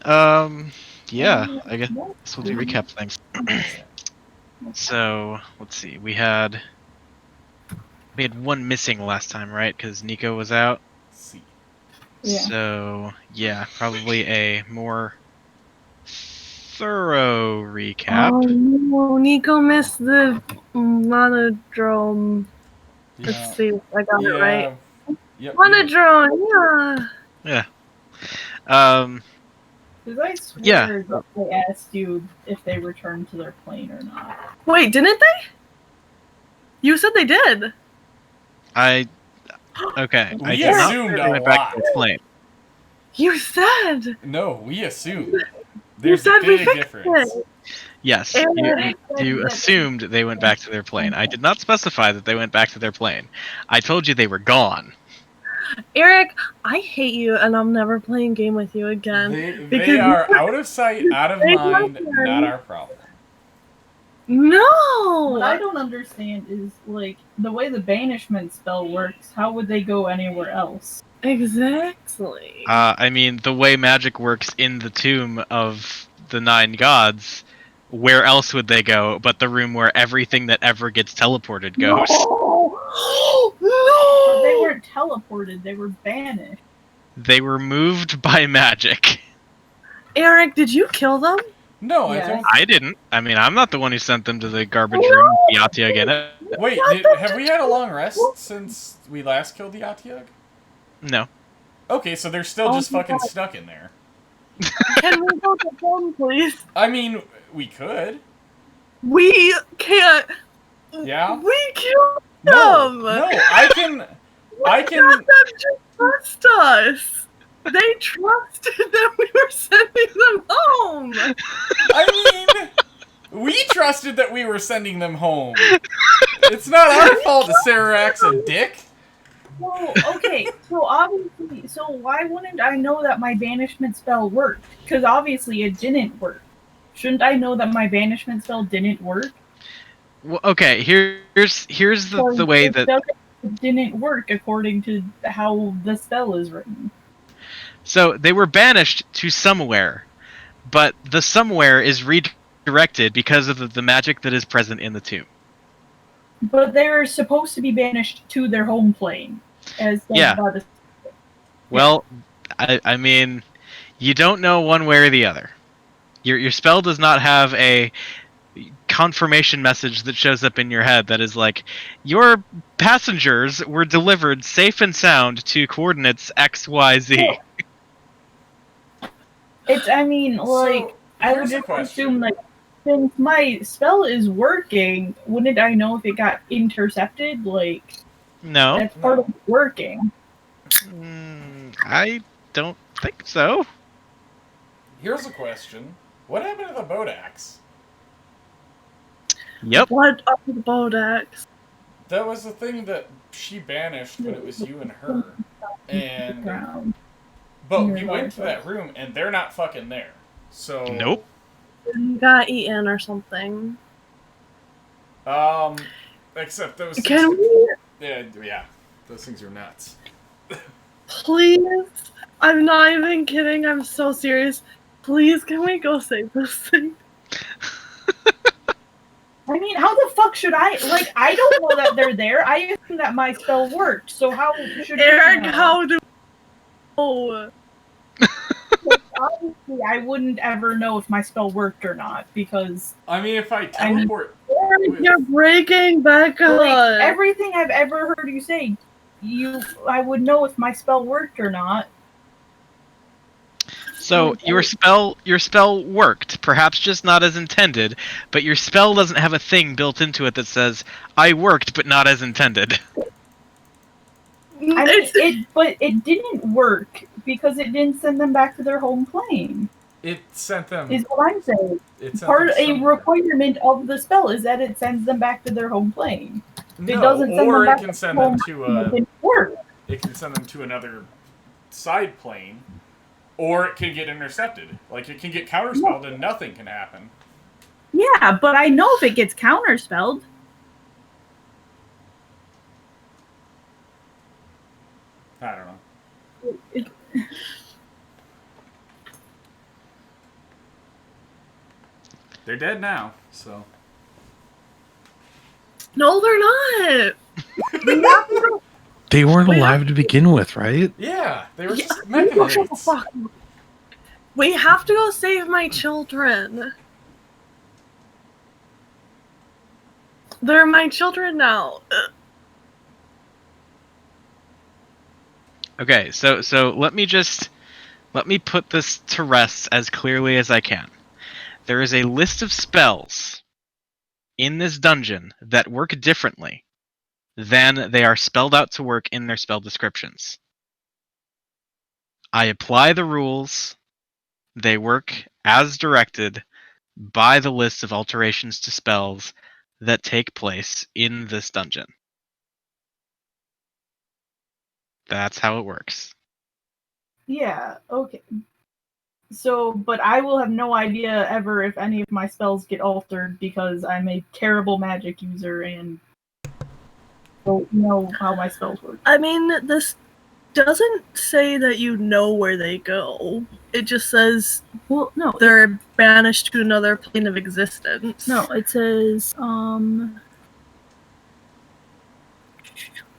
Yeah, I guess we'll do recap things. So, let's see. We had one missing last time, right? Because Nico was out. See. Yeah. So, yeah, probably a more thorough recap. Oh no, Nico missed the monodrome. Yeah. Let's see if I got it right. Yep. Monodrome, yeah. Yeah. Because I swear Yeah. that they asked you if they returned to their plane or not. Wait, didn't they? You said they did. Okay. I We did not assumed say a they went back lot. to the plane. You said. No, we assumed. You There's said a we big fixed difference. it. Yes, Eric you assumed they went back to their plane. I did not specify that they went back to their plane. I told you they were gone. Eric, I hate you, and I'm never playing game with you again. They because are out of sight, out of mind, not our problem. No. What I don't understand is, like, the way the banishment spell works, how would they go anywhere else? Exactly. I mean, the way magic works in the tomb of the 9 gods, where else would they go but the room where everything that ever gets teleported goes? No. But they weren't teleported, they were banished. They were moved by magic. Eric, did you kill them? No, Yes. I don't. I didn't. I mean, I'm not the one who sent them to the garbage room. Yatia again. Wait, have we had a long rest since we last killed the Atyug? No. Okay, so they're still just fucking stuck in there. Can we go to them, please? I mean, we could. We can't. Yeah? We killed No, them. no, I can. Not them just trust us. They trusted that we were sending them home. I mean, we trusted that we were sending them home. It's not our fault that Sarak's a dick. Well, okay, so obviously, so why wouldn't I know that my banishment spell worked? Because obviously it didn't work. Shouldn't I know that my banishment spell didn't work? Well, okay, here's the way that it didn't work according to how the spell is written. So they were banished to somewhere, but the somewhere is redirected because of the magic that is present in the tomb. But they're supposed to be banished to their home plane, as Yeah. Well, I mean, you don't know one way or the other. Your spell does not have a confirmation message that shows up in your head that is like, your passengers were delivered safe and sound to coordinates XYZ. It's, I mean, like, I would just assume, like, since my spell is working, wouldn't I know if it got intercepted? Like, No. that's part of working. I don't think so. Here's a question. What happened to the Bodax? Yep. What of the Bodax? That was the thing that she banished when it was you and her. And but we went to that room and they're not fucking there. So nope. Got eaten or something. Except those Can we? Yeah. Those things are nuts. Please, I'm not even kidding. I'm so serious. Please, can we go save those things? I mean, how the fuck should I? Like, I don't know that they're there. I assume that my spell worked. So how should Eric? know? How do? Oh. Obviously, I wouldn't ever know if my spell worked or not because. I mean, if I teleport, you're breaking back up. Like, everything I've ever heard you say, I would know if my spell worked or not. So your spell worked, perhaps just not as intended, but your spell doesn't have a thing built into it that says I worked but not as intended. I mean, but it didn't work because it didn't send them back to their home plane. It sent them. Is what I'm saying. A requirement of the spell is that it sends them back to their home plane. No, it doesn't send or them back it can send them to work. It can send them to another side plane, or it can get intercepted. Like it can get counterspelled and nothing can happen. Yeah, but I know if it gets counterspelled. I don't know. They're dead now, so. No, they're not. They weren't Wait, alive to begin with, right? Yeah, they were Yeah, just shut the mechanites. fuck up. We have to go save my children. They're my children now. Okay, so let me put this to rest as clearly as I can. There is a list of spells in this dungeon that work differently than they are spelled out to work in their spell descriptions. I apply the rules. They work as directed by the list of alterations to spells that take place in this dungeon. That's how it works. Yeah, okay. So, but I will have no idea ever if any of my spells get altered because I'm a terrible magic user and don't know how my spells work. I mean, this doesn't say that you know where they go. It just says Well, no, they're banished to another plane of existence. no, it says,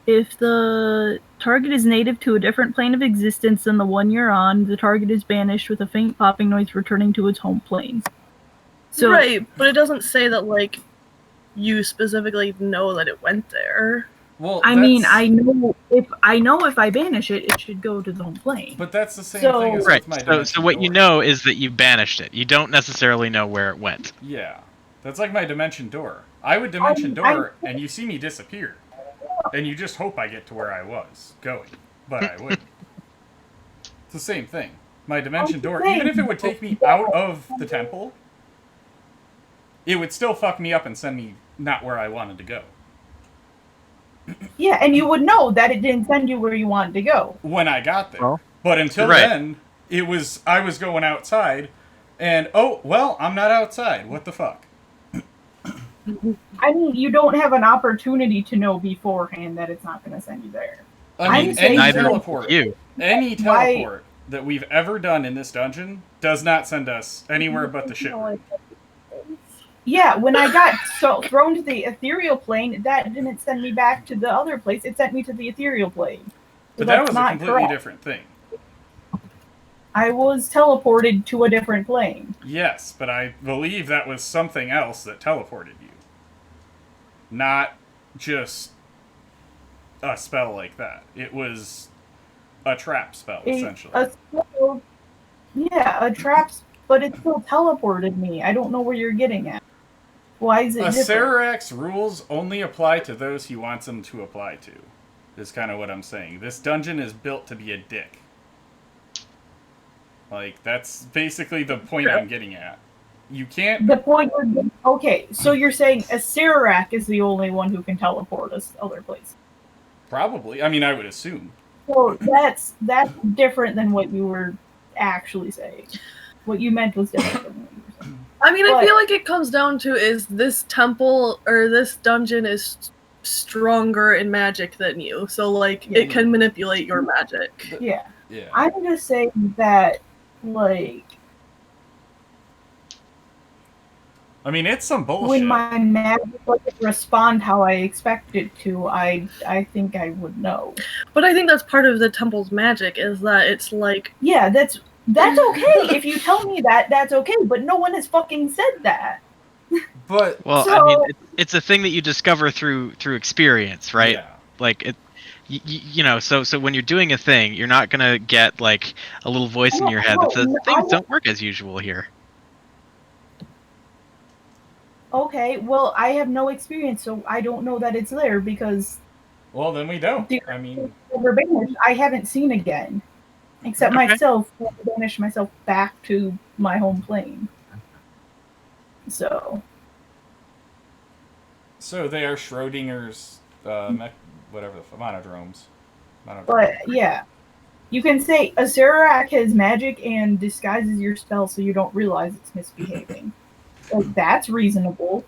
if the target is native to a different plane of existence than the one you're on, the target is banished with a faint popping noise returning to its home plane. So, right, but it doesn't say that, like, you specifically know that it went there. Well, I mean, I know if I banish it, it should go to the home plane. But that's the same So- thing as Right. with my So Dimension what you Door. know is that you banished it. You don't necessarily know where it went. Yeah. That's like my Dimension Door. I would Dimension Door, and you see me disappear. And you just hope I get to where I was going. But I wouldn't. It's the same thing. My Dimension Door, even if it would take me out of the temple, it would still fuck me up and send me not where I wanted to go. Yeah, and you would know that it didn't send you where you wanted to go. When I got there. Well, but until right. then, I was going outside, and oh, well, I'm not outside. What the fuck? I mean, you don't have an opportunity to know beforehand that it's not going to send you there. I mean, I'm saying any Neither teleport. you. Any Why- teleport that we've ever done in this dungeon does not send us anywhere but the ship room. Yeah, when I got thrown to the ethereal plane, that didn't send me back to the other place. It sent me to the ethereal plane. So But that that's was a not completely correct. different thing. I was teleported to a different plane. Yes, but I believe that was something else that teleported you. Not just a spell like that. It was a trap spell, essentially. A trap, but it still teleported me. I don't know where you're getting at. Why is it A different? Sararak's rules only apply to those he wants them to apply to, is kind of what I'm saying. This dungeon is built to be a dick. Like, that's basically the point I'm getting at. You can't... The point. Okay, so you're saying a Sararak is the only one who can teleport us to other places. Probably. I mean, I would assume. So that's different than what you were actually saying. What you meant was different than what you were saying. I mean, I But- feel like it comes down to is this temple or this dungeon is stronger in magic than you, so like Yeah. it can manipulate your magic. Yeah, Yeah. I'm just saying that, like, I mean, it's some bullshit. when my magic doesn't respond how I expect it to, I think I would know. But I think that's part of the temple's magic is that it's like Yeah, that's okay. If you tell me that, that's okay. But no one has fucking said that. But... Well, So- I mean, it's a thing that you discover through experience, right? Yeah. Like it, you know. So when you're doing a thing, you're not gonna get like a little voice in your head that says No, things don't work as usual here. Okay, well, I have no experience, so I don't know that it's there because Well, then we don't. I mean... over banished, I haven't seen again, except Okay. myself. I banished myself back to my home plane. So So they are Schrodinger's, whatever the monodromes. but yeah, you can say a Sararak has magic and disguises your spell so you don't realize it's misbehaving. Like, that's reasonable.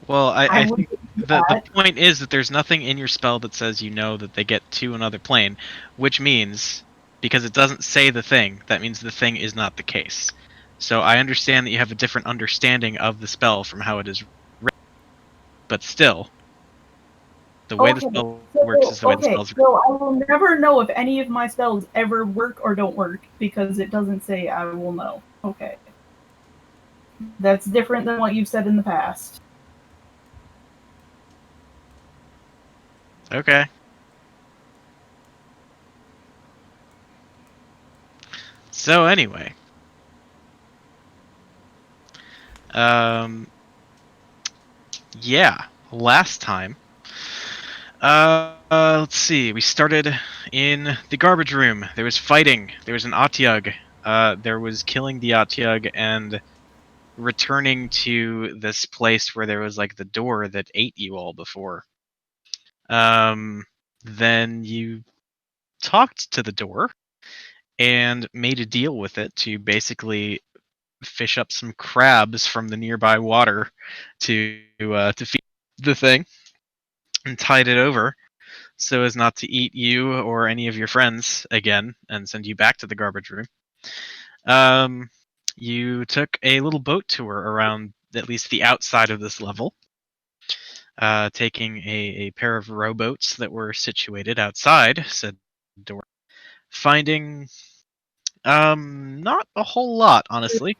Well, I would think do the that. point is that there's nothing in your spell that says you know that they get to another plane, which means because it doesn't say the thing, that means the thing is not the case. So I understand that you have a different understanding of the spell from how it is written, but still, the way the Okay, spell works is the way the okay, spell's written. so I will never know if any of my spells ever work or don't work because it doesn't say I will know. Okay. That's different than what you've said in the past. Okay. So anyway, yeah, last time, let's see, we started in the garbage room. There was fighting. There was an Otyug. There was killing the Otyug and returning to this place where there was like the door that ate you all before. Then you talked to the door and made a deal with it to basically fish up some crabs from the nearby water to feed the thing and tide it over so as not to eat you or any of your friends again and send you back to the garbage room. You took a little boat tour around at least the outside of this level, taking a pair of rowboats that were situated outside said door, finding not a whole lot, honestly.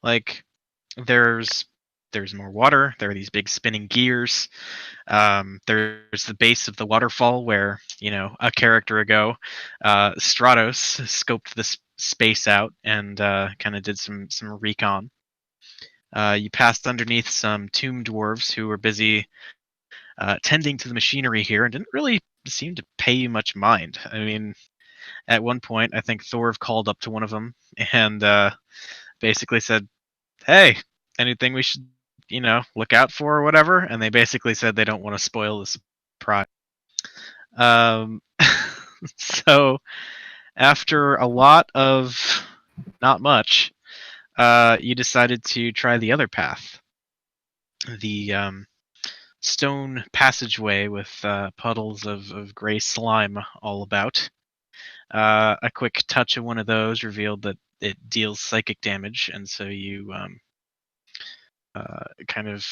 Like there's more water. There are these big spinning gears. There's the base of the waterfall where, a character ago, Stratos scoped this space out and kind of did some recon. You passed underneath some tomb dwarves who were busy tending to the machinery here and didn't really seem to pay you much mind. I mean, at one point, I think Thorv called up to one of them and basically said, "Hey, anything we should, look out for or whatever?" And they basically said they don't want to spoil the surprise. Um, so after a lot of not much, you decided to try the other path, the stone passageway with puddles of gray slime all about. A quick touch of one of those revealed that it deals psychic damage, and so you kind of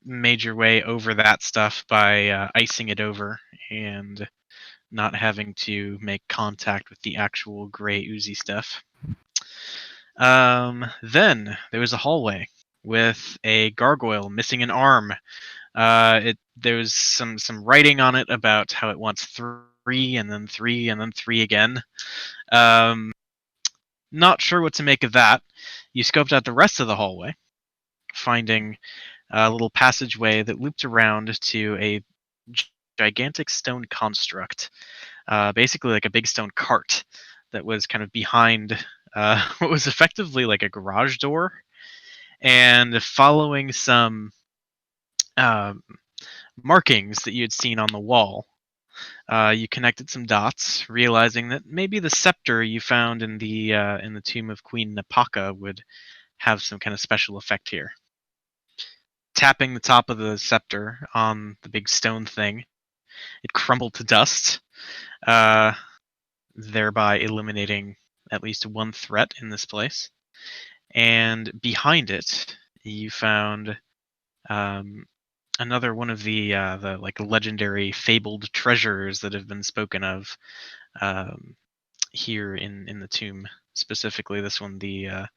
made your way over that stuff by icing it over and not having to make contact with the actual gray oozy stuff. Then there was a hallway with a gargoyle missing an arm. There was some writing on it about how it wants 3 and then 3 and then 3 again. Not sure what to make of that. You scoped out the rest of the hallway, finding a little passageway that looped around to a gigantic stone construct, basically like a big stone cart that was kind of behind what was effectively like a garage door. And following some markings that you had seen on the wall, you connected some dots, realizing that maybe the scepter you found in the tomb of Queen Napaka would have some kind of special effect here. Tapping the top of the scepter on the big stone thing, it crumbled to dust, thereby eliminating at least one threat in this place. And behind it, you found another one of the like legendary fabled treasures that have been spoken of here in the tomb. Specifically, this one, the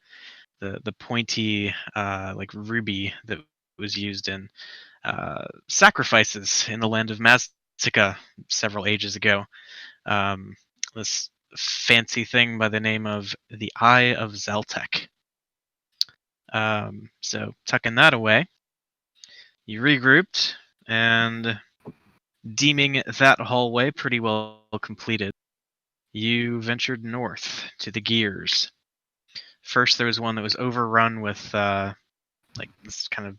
pointy like ruby that was used in sacrifices in the land of Maztica several ages ago. This fancy thing by the name of the Eye of Zeltek. So tucking that away, you regrouped and deeming that hallway pretty well completed, you ventured north to the gears. First, there was one that was overrun with like this kind of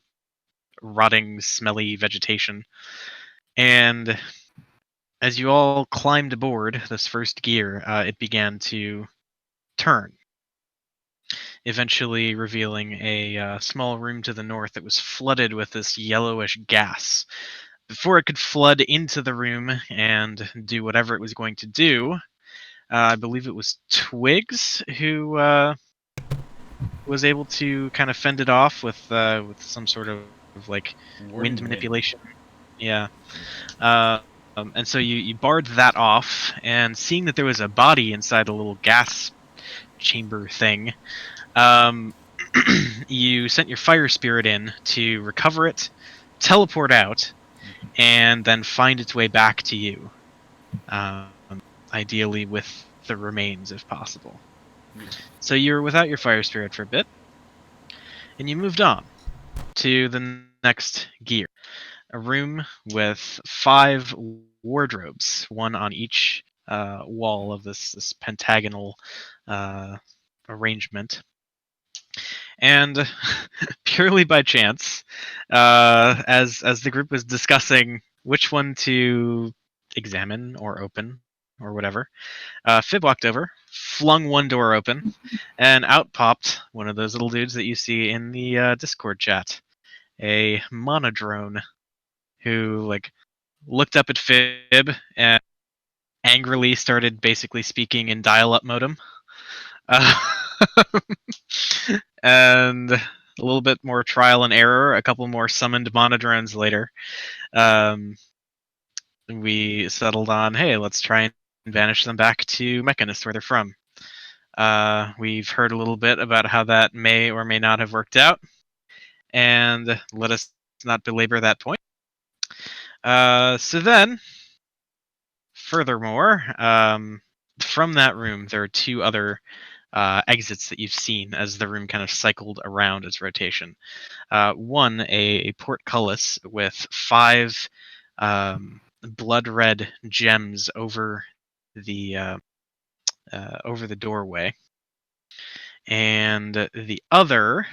rotting, smelly vegetation. And as you all climbed aboard this first gear, it began to turn, eventually revealing a small room to the north that was flooded with this yellowish gas. Before it could flood into the room and do whatever it was going to do, I believe it was Twigs who was able to kind of fend it off with some sort of like wind manipulation. Yeah. And so you barred that off, and seeing that there was a body inside a little gas chamber thing, you sent your fire spirit in to recover it, teleport out, and then find its way back to you. Ideally with the remains, if possible. So you're without your fire spirit for a bit, and you moved on to the next gear. A room with 5 wardrobes, one on each wall of this pentagonal arrangement. And purely by chance, as the group was discussing which one to examine or open or whatever, Fib walked over, flung one door open, and out popped one of those little dudes that you see in the Discord chat, a monodrone, who like looked up at Fib and angrily started basically speaking in dial-up modem. And a little bit more trial and error, a couple more summoned monodrones later, we settled on, hey, let's try and banish them back to Mechanist, where they're from. We've heard a little bit about how that may or may not have worked out, and let us not belabor that point. So then, furthermore, from that room, there are 2 other exits that you've seen as the room kind of cycled around its rotation. One, a portcullis with 5 blood red gems over the doorway, and the other,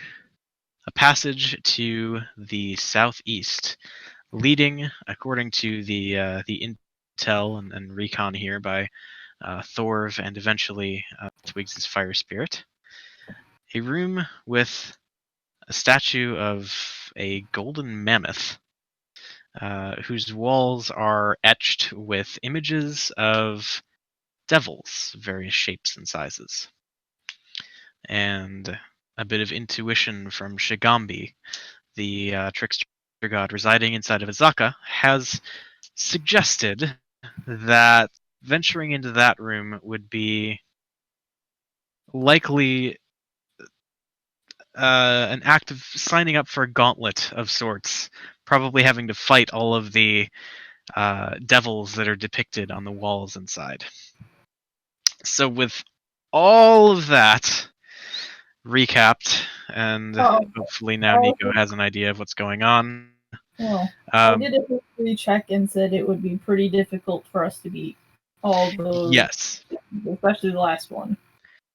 a passage to the southeast, leading, according to the intel and recon here by Thorv and eventually Twigs' fire spirit, a room with a statue of a golden mammoth, whose walls are etched with images of devils, various shapes and sizes. And a bit of intuition from Shigambi, the trickster god residing inside of Azaka, has suggested that venturing into that room would be likely an act of signing up for a gauntlet of sorts, probably having to fight all of the devils that are depicted on the walls inside. So with all of that recapped, and hopefully now Nico has an idea of what's going on. Well, I did a history check and said it would be pretty difficult for us to beat all those. Yes. Especially the last one.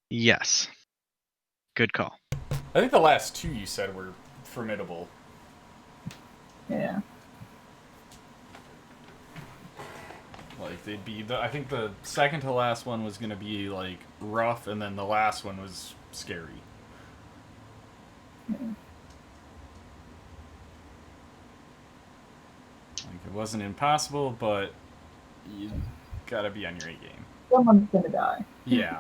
Yes. Good call. I think the last 2 you said were formidable. Yeah. Like, they'd be... I think the second to last one was going to be, like, rough, and then the last one was scary. Yeah. Like, it wasn't impossible, but you gotta be on your A-game. Someone's gonna die. Yeah.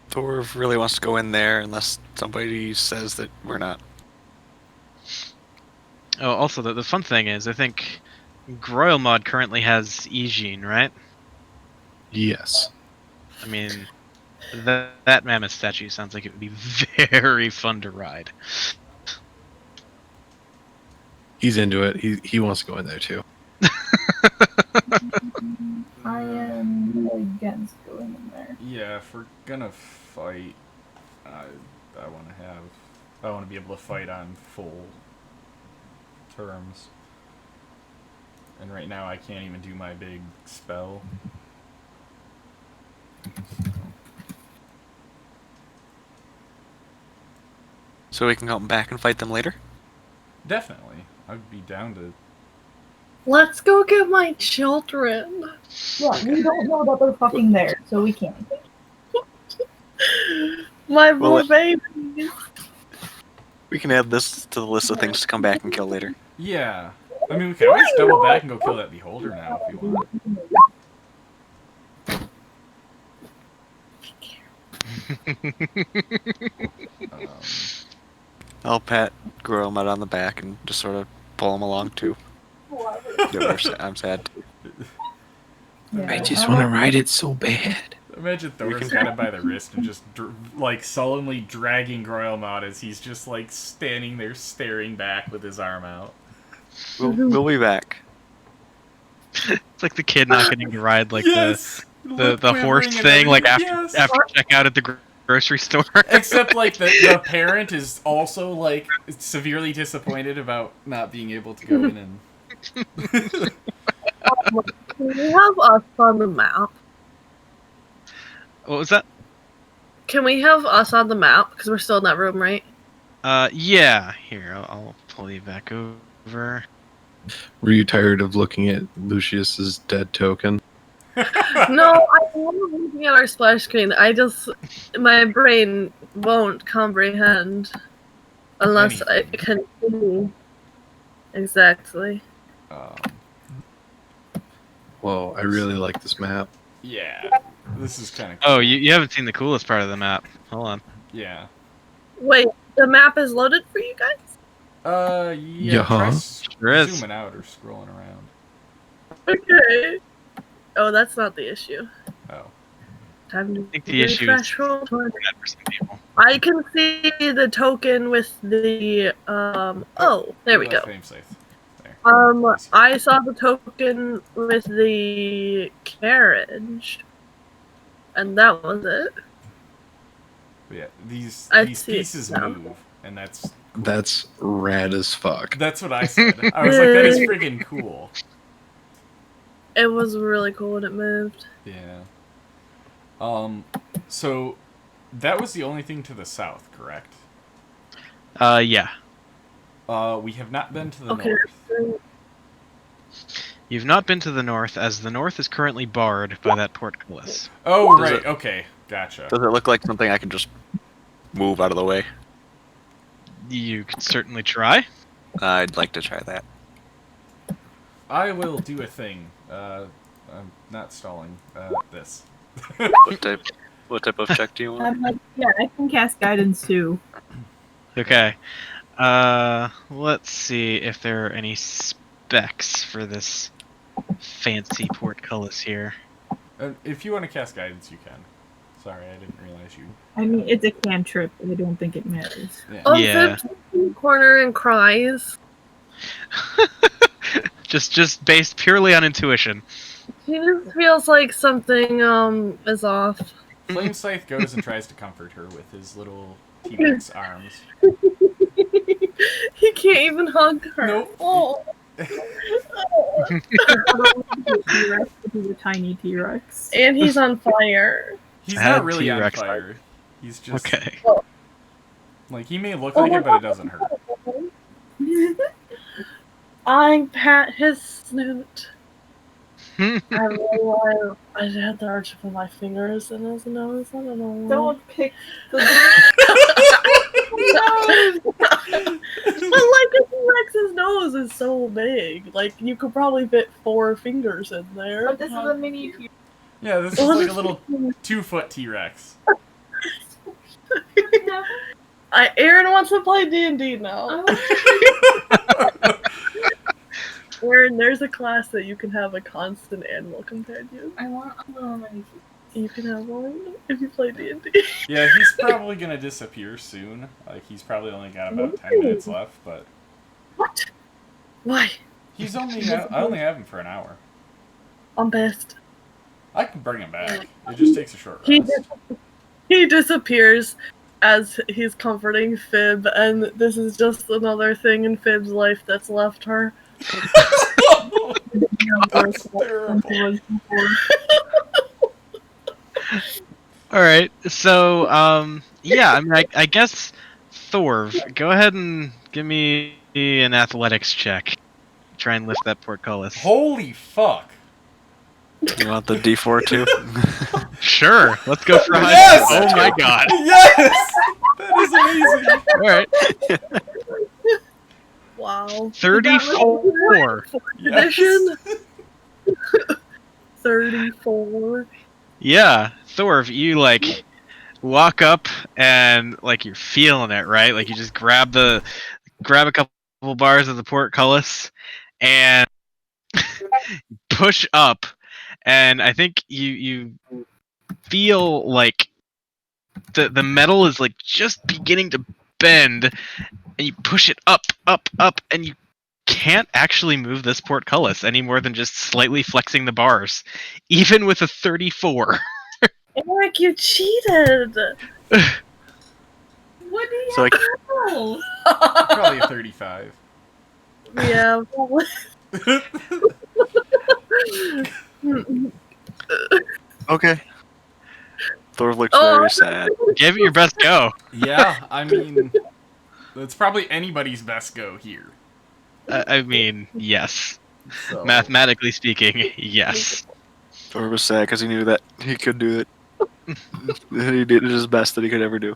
Thor really wants to go in there unless somebody says that we're not. Oh, also, the fun thing is, I think Groilmod currently has Ygin, right? Yes. I mean, that mammoth statue sounds like it would be very fun to ride. He's into it. He wants to go in there too. I am against going in there. Yeah, if we're gonna fight, I want to be able to fight on full terms. And right now I can't even do my big spell. So we can come back and fight them later? Definitely. I'd be down to... Let's go get my children. Yeah, we don't know that they're fucking there, so we can't. My Well, little babies. We can add this to the list of things to come back and kill later. Yeah. I mean, we can always double back and go kill that beholder now if you want. Um, I'll pat Goromut on the back and just sort of pull him along too. I'm sad. Yeah, I just want to ride it so bad. imagine Thor's got him by the wrist and just like sullenly dragging Groilmod as he's just like standing there staring back with his arm out. We'll be back. It's like the kid not getting to ride like Yes! the Quivering horse and thing, like after everything. Yes! after checkout at the grocery store. Except like the parent is also like severely disappointed about not being able to go in and. Can we have us on the map? What was that? Can we have us on the map? Because we're still in that room, right? Yeah. Here, I'll pull you back over. Were you tired of looking at Lucius's dead token? No, I love looking at our splash screen. My brain won't comprehend unless I can see. Exactly. Whoa, I really like this map. Yeah, this is kind of cool. Oh, you haven't seen the coolest part of the map. Hold on. Yeah. Wait, the map is loaded for you guys? Yeah. Yeah. Try Sure is. zooming out or scrolling around. Okay. Oh, that's not the issue. Oh. I Time to think the issue is refresh roll. bad for some people. I can see the token with the Oh, there we go. Flame Scythe. There. I saw the token with the carriage, and that was it. But yeah, these I see it pieces now. move, and that's That's rad as fuck. that's what I said. I was like, that is friggin' cool. It was really cool when it moved. Yeah. So that was the only thing to the south, correct? Yeah. We have not been to the Okay. north. You've not been to the north, as the north is currently barred by that portcullis. Oh, Does right. it- Okay. Gotcha. Does it look like something I can just move out of the way? You could certainly try. I'd like to try that. I will do a thing. I'm not stalling. This. What type of check do you want? I'm like, yeah, I can cast guidance too. Okay. Let's see if there are any specs for this fancy portcullis here. If you want to cast guidance, you can. Sorry, I didn't realize you. I mean, it's a cantrip. I don't think it matters. Yeah. Oh, Yeah. Zip in the corner and cries. just based purely on intuition. He just feels like something is off. Flame Scythe goes and tries to comfort her with his little T-Rex arms. He can't even hug her. Nope. Oh. T-Rex, he's a tiny T-Rex. And he's on fire. He's I had not really on T-Rex fire. He's just Okay. like, he may look like it, but it doesn't hurt. I pat his snoot. Hmm. I really want. I had the arch of my fingers in his nose. I don't know. Don't pick the. But like a T-Rex's nose is so big. Like you could probably fit 4 fingers in there. But this is a mini. Yeah, this is like a little 2-foot T-Rex. Aaron wants to play D&D now. Aaron, there's a class that you can have a constant animal companion. I want a little mini. You can have one if you play D&D. Yeah, he's probably gonna disappear soon. Like, he's probably only got about 10 minutes left, but What? Why? he's only. I only have him for an hour. I'm pissed. I can bring him back. It just takes a short He rest. He disappears as he's comforting Fib, and this is just another thing in Fib's life that's left her. That's terrible. All right. So, yeah. I mean, I guess Thorv, go ahead and give me an athletics check. Try and lift that portcullis. Holy fuck! You want the D4 too? Sure. Let's go for a high. Yes! Oh my god. Yes! That is amazing! All right. Wow. 34. Edition 34. Yeah, Thorv, you like walk up and like you're feeling it, right? Like you just grab a couple bars of the portcullis and push up, and I think you feel like the metal is like just beginning to bend, and you push it up, and you can't actually move this portcullis any more than just slightly flexing the bars, even with a 34. Eric, you cheated. What do you So, like, know? Probably a 35. Yeah. Probably. okay. Thor looks Oh. very sad. Give it your best go. Yeah, I mean, that's probably anybody's best go here. I mean, yes. So. Mathematically speaking, yes. Thor was sad because he knew that he could do it. He did his best that he could ever do.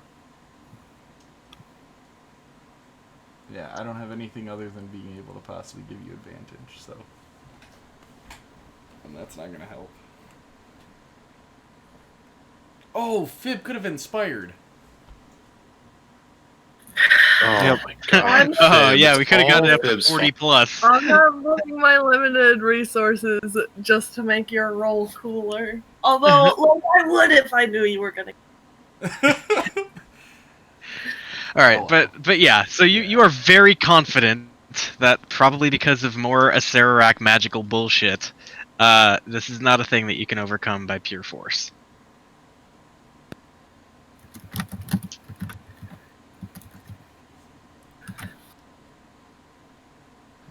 Yeah, I don't have anything other than being able to possibly give you advantage, so. And that's not gonna help. Oh, Fib could have inspired. Oh my god. Oh yeah, we could have gotten All up to Fib's 40 plus. I'm not moving my limited resources just to make your roll cooler. Although, like, I would if I knew you were gonna. All right, but yeah, so you are very confident that probably because of more Acererak magical bullshit, this is not a thing that you can overcome by pure force.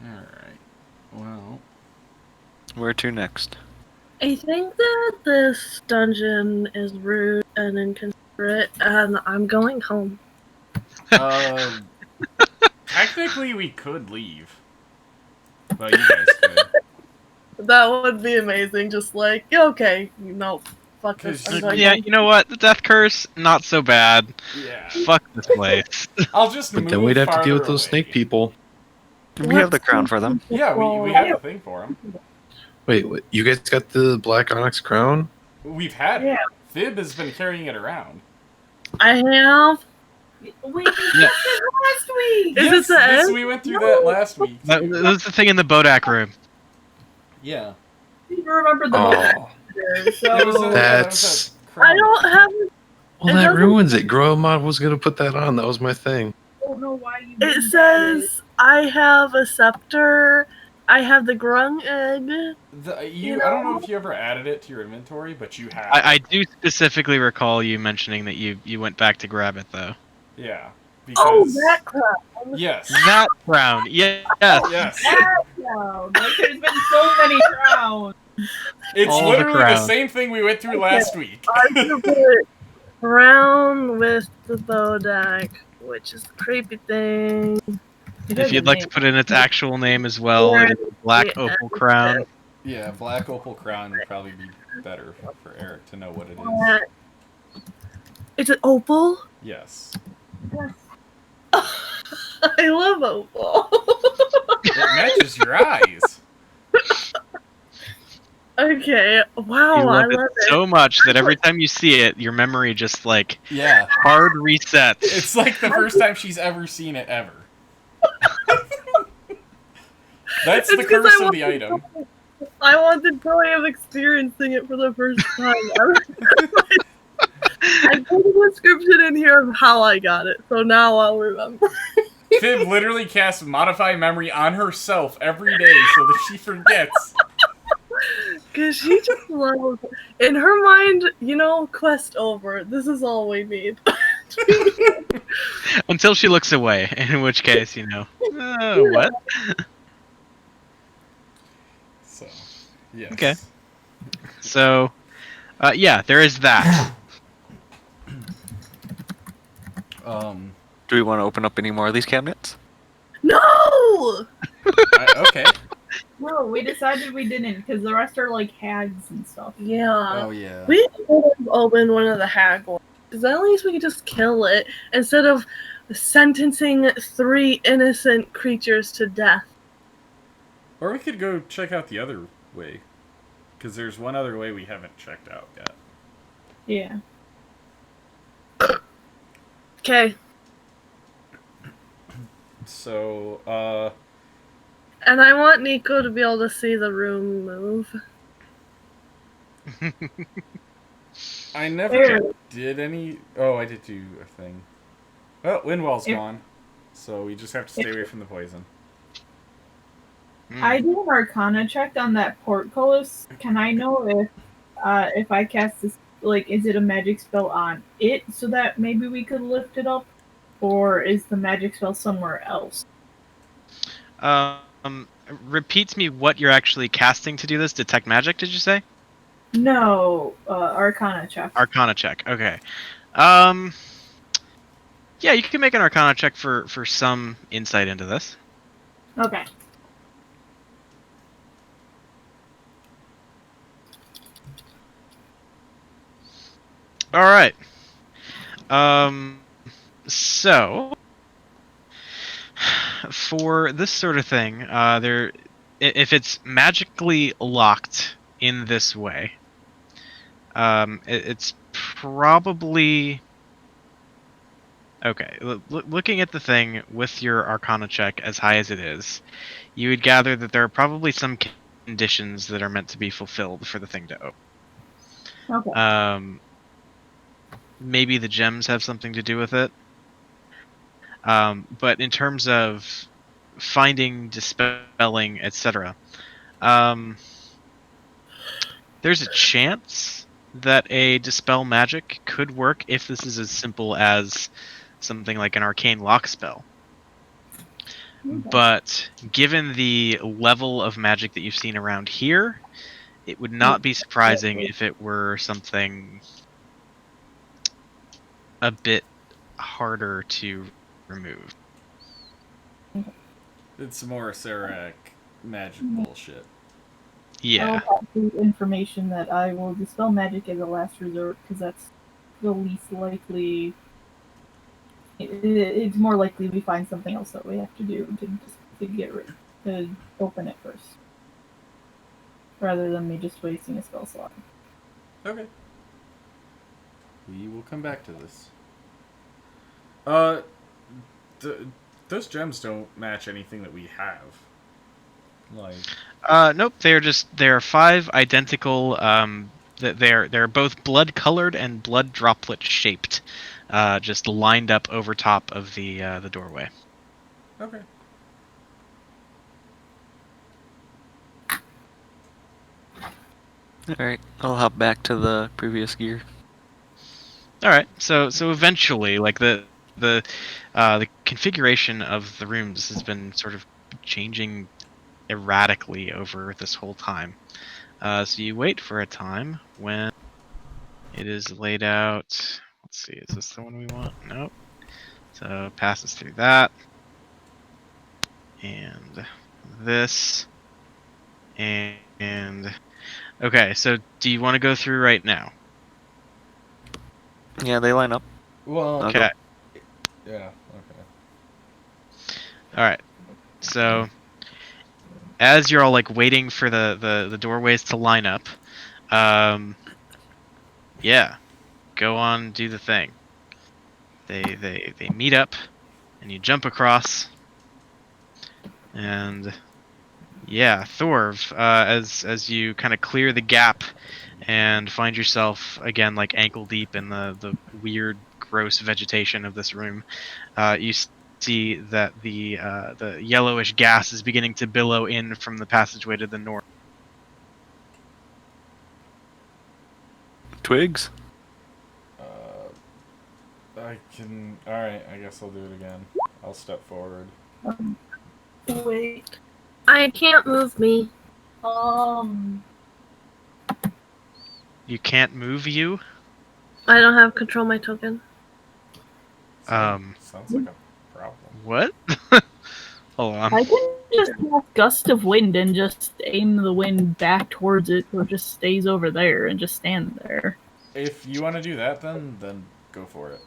Alright. Well. Where to next? I think that this dungeon is rude and inconsiderate, and I'm going home. Technically, we could leave. Well, you guys could. That would be amazing. Just like, yeah, okay, no, fuck this. I'm going Yeah, home. you know what? The death curse, not so bad. Yeah. Fuck this place. I'll just But move then we'd have to deal with farther those away. snake people. We have the crown for them. Yeah, we have a thing for them. Wait, what, you guys got the black onyx crown? We've had Yeah. it. Fib has been carrying it around. I have. Wait, you said it last week. Is it the end? We went through that last week. That was the thing in the Bodak room. Yeah. I don't remember the Oh, so It was in- that's- that was I don't have. well, It that doesn't- ruins it. Gromod was gonna put that on. That was my thing. I don't know why you. It didn't says I have a scepter. I have the grung egg. I don't know if you ever added it to your inventory, but you have. I do specifically recall you mentioning that you went back to grab it though. Yeah. Oh, Because, that crap. yes. That crown, yes. Yes. Crown. Like, there's been so many crowns. It's All the literally the crown. same thing we went through last week. I could put brown with the bodak, which is the creepy thing. If you'd like to put in its actual name as well, it is a black opal crown. Yeah, black opal crown would probably be better for Eric to know what it is. Is it opal? Yes. I love opal. It matches your eyes. Okay. Wow, You I love love it it. so much that every time you see it, your memory just like Yeah. hard resets. It's like the first time she's ever seen it ever. That's It's the 'cause curse I of the want- item. I want the joy of experiencing it for the first time. I put a description in here of how I got it, so now I'll remember. Fib literally casts Modify Memory on herself every day so that she forgets. Because she just loves in her mind, you know, quest over. This is all we need. Until she looks away, in which case, what? So, yes. Okay. So, yeah, there is that. Do we want to open up any more of these cabinets? No! Okay. No, we decided we didn't because the rest are like hags and stuff. Yeah. Oh, yeah. We could have opened one of the hag ones. Because at least we could just kill it instead of sentencing 3 innocent creatures to death. Or we could go check out the other way. Because there's one other way we haven't checked out yet. Yeah. Okay. So, And I want Nico to be able to see the room move. I never There. did any... Oh, I did do a thing. Oh, Windwell's Yeah. gone. So we just have to stay away from the poison. I did an Arcana check on that portcullis. Can I know if I cast this, like, is it a magic spell on it so that maybe we could lift it up, or is the magic spell somewhere else? Repeat to me what you're actually casting to do this. Detect magic, did you say? No, Arcana check. Arcana check. Okay. Yeah, you can make an Arcana check for some insight into this. Okay. All right. So for this sort of thing, if it's magically locked in this way, it's probably okay. Looking at the thing with your Arcana check as high as it is, you would gather that there are probably some conditions that are meant to be fulfilled for the thing to open. Okay. Maybe the gems have something to do with it. But in terms of finding, dispelling, etc., there's a chance that a dispel magic could work if this is as simple as something like an arcane lock spell. Okay. But given the level of magic that you've seen around here, it would not be surprising if it were something a bit harder to remove. It's some more Serac magic bullshit. Yeah. I'll pass the information that I will dispel magic as a last resort, because that's the least likely. It's more likely we find something else that we have to do to get rid, to open it first, rather than me just wasting a spell slot. Okay. We will come back to this. Those gems don't match anything that we have. Like, Nope. There are 5 identical. They're both blood colored and blood droplet shaped, just lined up over top of the doorway. okay. Alright, I'll hop back to the previous gear. All right. So eventually, like the configuration of the rooms has been sort of changing erratically over this whole time. So you wait for a time when it is laid out. Let's see, is this the one we want? Nope. So passes through that. And this. And okay, so do you want to go through right now? Yeah, they line up. Well, Okay. yeah, okay. All right. So as you're all like waiting for the doorways to line up, yeah, go on, do the thing. They meet up, and you jump across, and yeah, Thorv, as you kind of clear the gap and find yourself again like ankle deep in the weird, gross vegetation of this room, you see that the yellowish gas is beginning to billow in from the passageway to the north. Twigs? I can. Alright, I guess I'll do it again. I'll step forward. Wait. I can't move me. You can't move you. I don't have control my token. Sounds like a problem. What? Hold on. I can just cast Gust of Wind and just aim the wind back towards it, so it just stays over there and just stand there. If you want to do that, then go for it.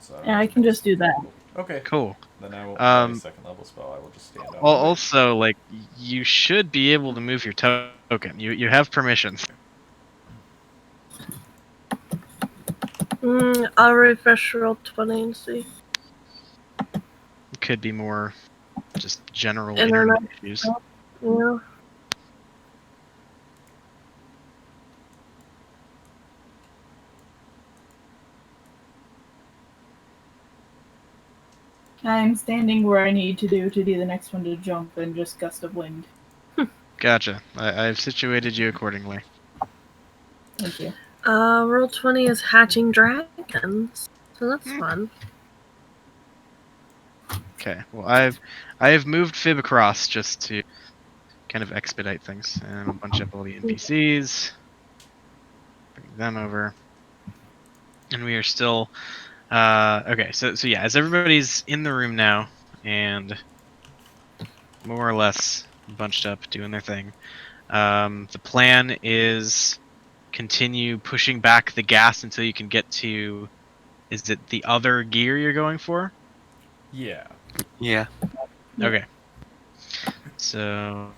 So Yeah, I can just do that. Okay. Cool. Then I won't have a Um, second level spell. I will just stand up. Also, like, you should be able to move your token. You have permissions. I'll refresh roll 20 and see. It could be more just general Internet. internet issues. Yeah. I'm standing where I need to do the next one to jump and just gust of wind. Gotcha. I've situated you accordingly. Thank you. Roll 20 is hatching dragons. So that's fun. Okay. Well, I have moved Fib across just to kind of expedite things, and a bunch up all the NPCs. Bring them over, and we are still. Okay. So yeah, as everybody's in the room now, and more or less bunched up doing their thing. The plan is continue pushing back the gas until you can get to. Is it the other gear you're going for? Yeah. Yeah. Okay. So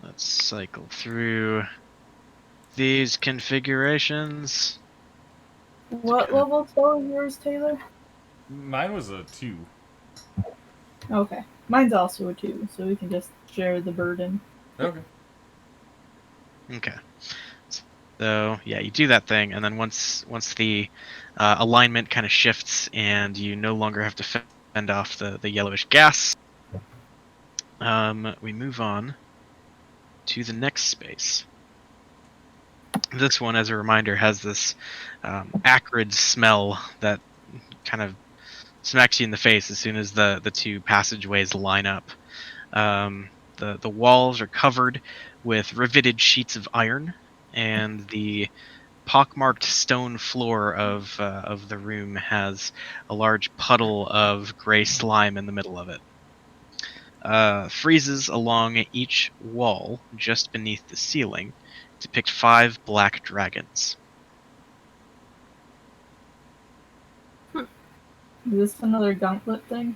let's cycle through these configurations. What level spell is yours, Taylor? Mine was a 2. Okay. Mine's also a 2, so we can just share the burden. Okay. Okay. So yeah, you do that thing, and then once the alignment kind of shifts, and you no longer have to fend off the yellowish gas, we move on to the next space. This one, as a reminder, has this acrid smell that kind of smacks you in the face as soon as the two passageways line up. The walls are covered with riveted sheets of iron, and the pockmarked stone floor of the room has a large puddle of gray slime in the middle of it. Friezes along each wall, just beneath the ceiling, depict 5 black dragons. Is this another gauntlet thing?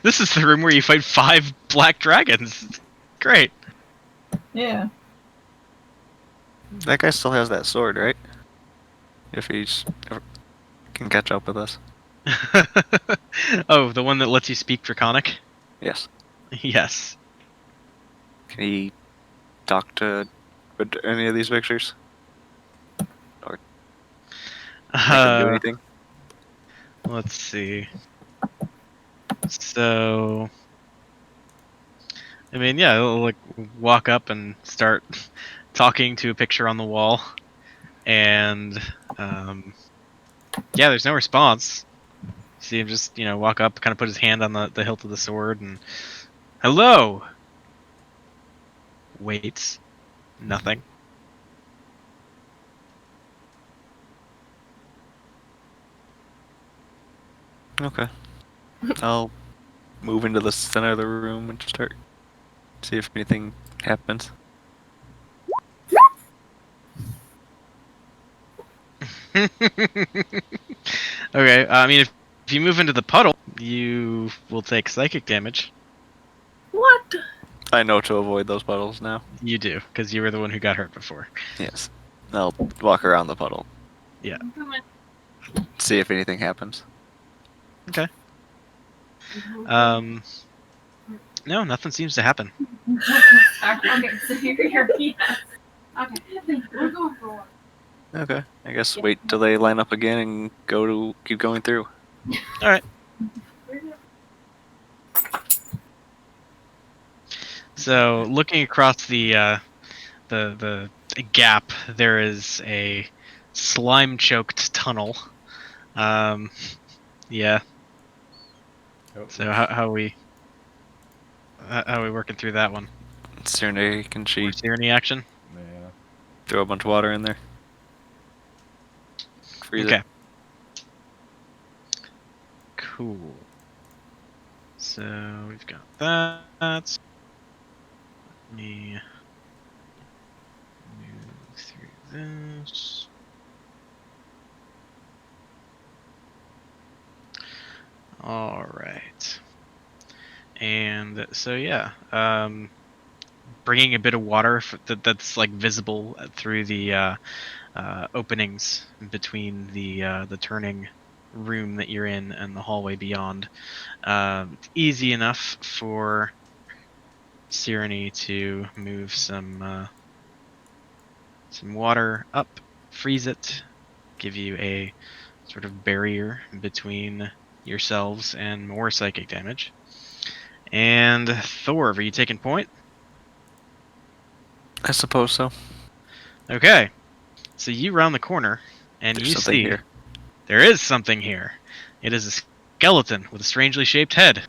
This is the room where you fight 5 black dragons. Great. Yeah. That guy still has that sword, right? If he's ever can catch up with us. Oh, the one that lets you speak Draconic? Yes. Yes. Can he talk to any of these pictures? Make him do anything? Let's see. So, I mean, yeah, he'll, like, walk up and start talking to a picture on the wall, and yeah, there's no response. See him just, walk up, kind of put his hand on the hilt of the sword, and hello. Waits. Nothing. Okay. I'll move into the center of the room and start see if anything happens. Okay, I mean, if you move into the puddle, you will take psychic damage. What? I know to avoid those puddles now. You do, because you were the one who got hurt before. Yes. I'll walk around the puddle. Yeah. See if anything happens. Okay. No, nothing seems to happen. Okay, so you're yes. Okay, we're going for one. Okay. I guess wait till they line up again and keep going through. All right. So, looking across the gap, there is a slime-choked tunnel. Yeah. Oh, So how are we working through that one? Cyrne, can she Is there any action? yeah. throw a bunch of water in there? Freeze Okay. it. Cool. So we've got that. Let me move through this. right. And so yeah, bringing a bit of water that's like visible through the openings between the turning room that you're in and the hallway beyond. It's easy enough for Cyrene to move some water up, freeze it, give you a sort of barrier between yourselves and more psychic damage. And Thor, are you taking point? I suppose so. Okay. So you round the corner and There's you something see here. there is something here. It is a skeleton with a strangely shaped head.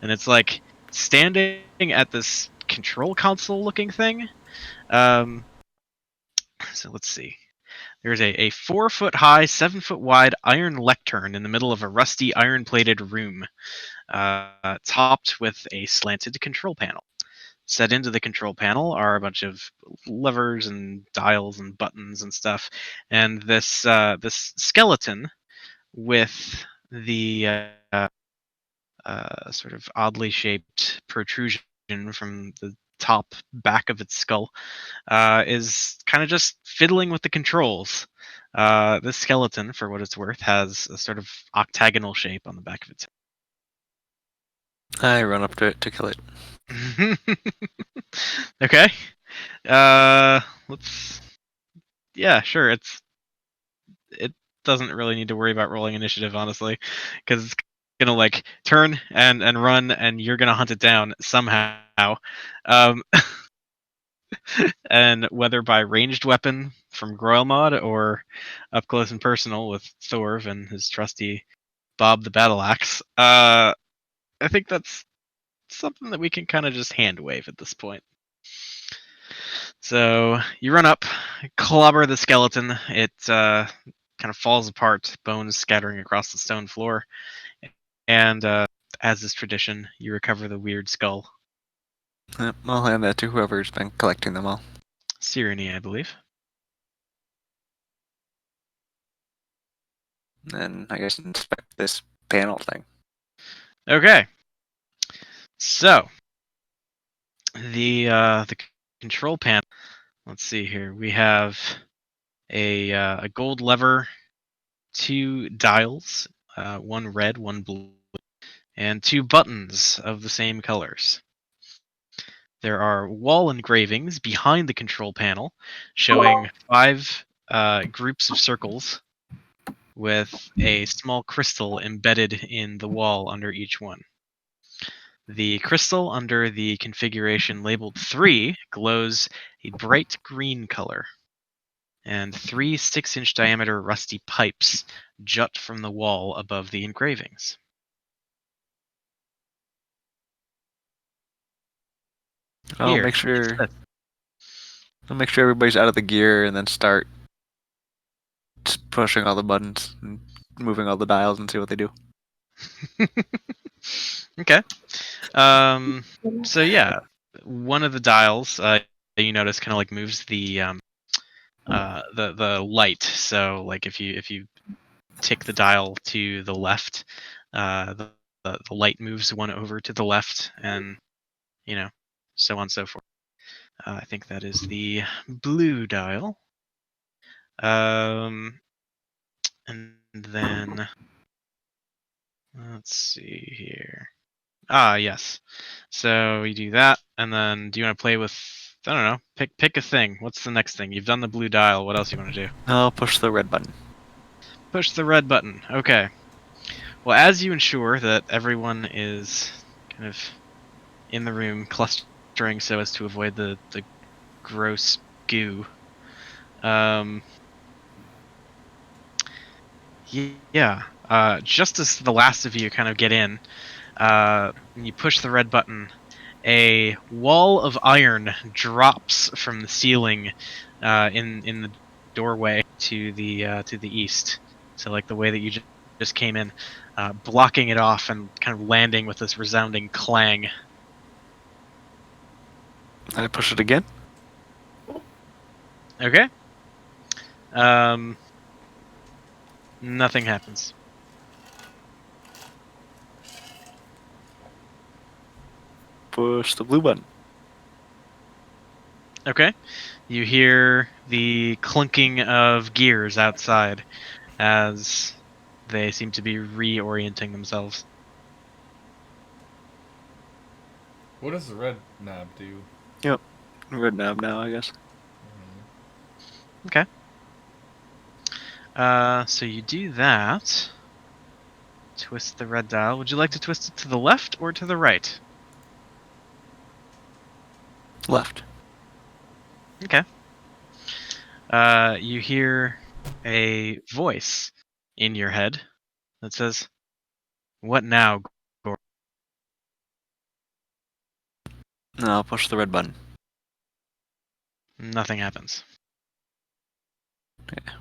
And it's like standing at this control console looking thing. So let's see. There's a 4-foot high, 7-foot wide iron lectern in the middle of a rusty iron plated room, topped with a slanted control panel. Set into the control panel are a bunch of levers and dials and buttons and stuff. And this skeleton with the sort of oddly shaped protrusion from the top back of its skull is kind of just fiddling with the controls. This skeleton, for what it's worth, has a sort of octagonal shape on the back of its I run up to it to kill it. head. Okay. Let's. Yeah, sure. It doesn't really need to worry about rolling initiative, honestly, because it's gonna like turn and run, and you're gonna hunt it down somehow. Um, and whether by ranged weapon from Groilmod or up close and personal with Thorv and his trusty Bob the Battle Axe, I think that's something that we can kind of just hand wave at this point. So you run up, clobber the skeleton. It kind of falls apart, bones scattering across the stone floor. And as is tradition, you recover the weird skull. Yep, I'll hand that to whoever's been collecting them all. Cyrene, I believe. And I guess inspect this panel thing. Okay. So the control panel. Let's see here. We have a gold lever, 2 dials, one red, one blue, and 2 buttons of the same colors. There are wall engravings behind the control panel showing 5 groups of circles with a small crystal embedded in the wall under each one. The crystal under the configuration labeled 3 glows a bright green color, and 3 6-inch diameter rusty pipes jut from the wall above the engravings. I'll Here, make sure. it's I'll make sure everybody's out of the gear and then start just pushing all the buttons and moving all the dials and see what they do. Okay. So yeah, one of the dials you notice kind of like moves the light. So like if you tick the dial to the left, the light moves one over to the left, and so on and so forth. I think that is the blue dial. And then let's see here. Ah, yes. So we do that, and then do you want to play with? I don't know. Pick a thing. What's the next thing? You've done the blue dial. What else you want to do? I'll push the red button. Push the red button. Okay. Well, as you ensure that everyone is kind of in the room, clustering so as to avoid the gross goo. Yeah. Just as the last of you kind of get in, and you push the red button, a wall of iron drops from the ceiling in the doorway to the east. So like the way that you just came in, blocking it off and kind of landing with this resounding clang. I push it again. Okay. Nothing happens. push the blue button. Okay. You hear the clunking of gears outside as they seem to be reorienting themselves. What does the red knob do? Red knob now, I guess. So you do that. Twist the red dial. Would you like to twist it to the left or to the right? Left. Okay. You hear a voice in your head that says, "What now?" No, I'll push the red button. Nothing happens.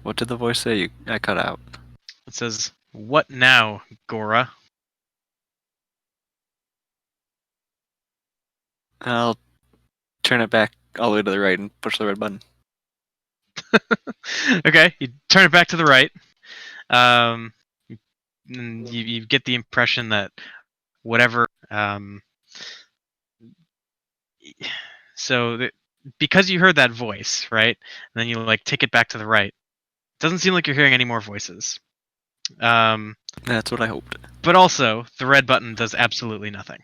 What did the voice say? I cut out. It says, "What now, Gora?" I'll turn it back all the way to the right and push the red button. Okay, you turn it back to the right. And you get the impression that whatever. Because you heard that voice, right? And then you like take it back to the right. It doesn't seem like you're hearing any more voices. That's what I hoped. But also, the red button does absolutely nothing.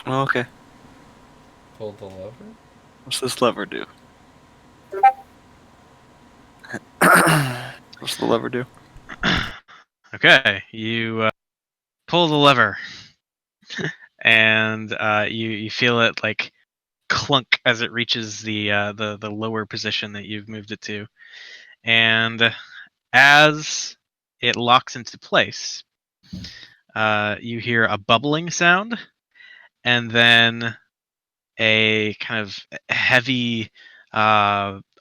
Oh, okay. Pull the lever? What's this lever do? What's the lever do? Okay, you pull the lever, and you feel it like clunk as it reaches the lower position that you've moved it to, and as it locks into place, you hear a bubbling sound, and then a kind of heavy,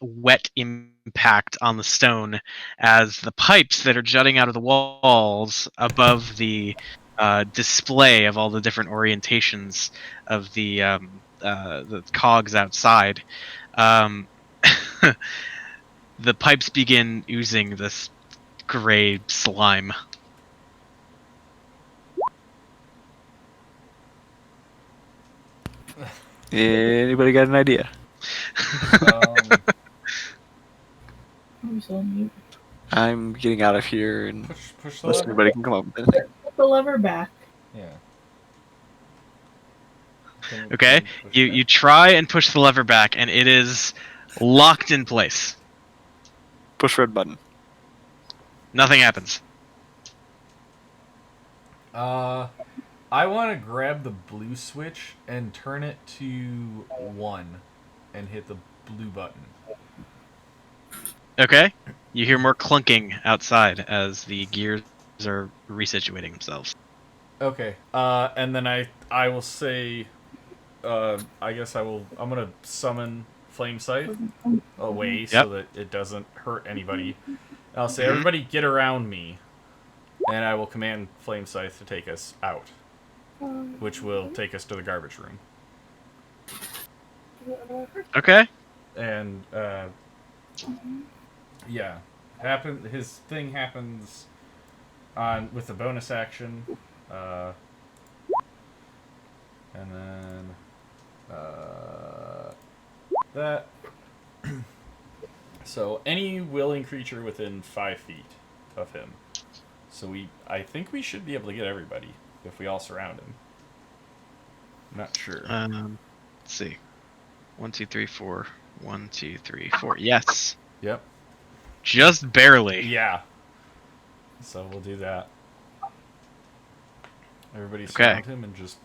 wet impact on the stone as the pipes that are jutting out of the walls above the display of all the different orientations of the cogs outside. The pipes begin oozing this gray slime. Anybody got an idea? I'm so mute. I'm getting out of here, and Push the unless lever. anybody can come up with anything. Put the lever back. Yeah. Okay, you try and push the lever back, and it is locked in place. Push red button. Nothing happens. I want to grab the blue switch and turn it to 1 and hit the blue button. Okay, you hear more clunking outside as the gears are resituating themselves. Okay. And then I will say, I guess I'm gonna summon Flame Scythe away so that it doesn't hurt anybody. I'll say, everybody get around me, and I will command Flame Scythe to take us out, which will take us to the garbage room. Okay. And yeah, his thing happens with the bonus action, and then that. So any willing creature within 5 feet of him. So I think we should be able to get everybody if we all surround him. I'm not sure. Let's see. 1, 2, 3, 4. 1, 2, 3, 4. Yes. Yep. Just barely. Yeah. So we'll do that. Everybody Okay. surround him and just.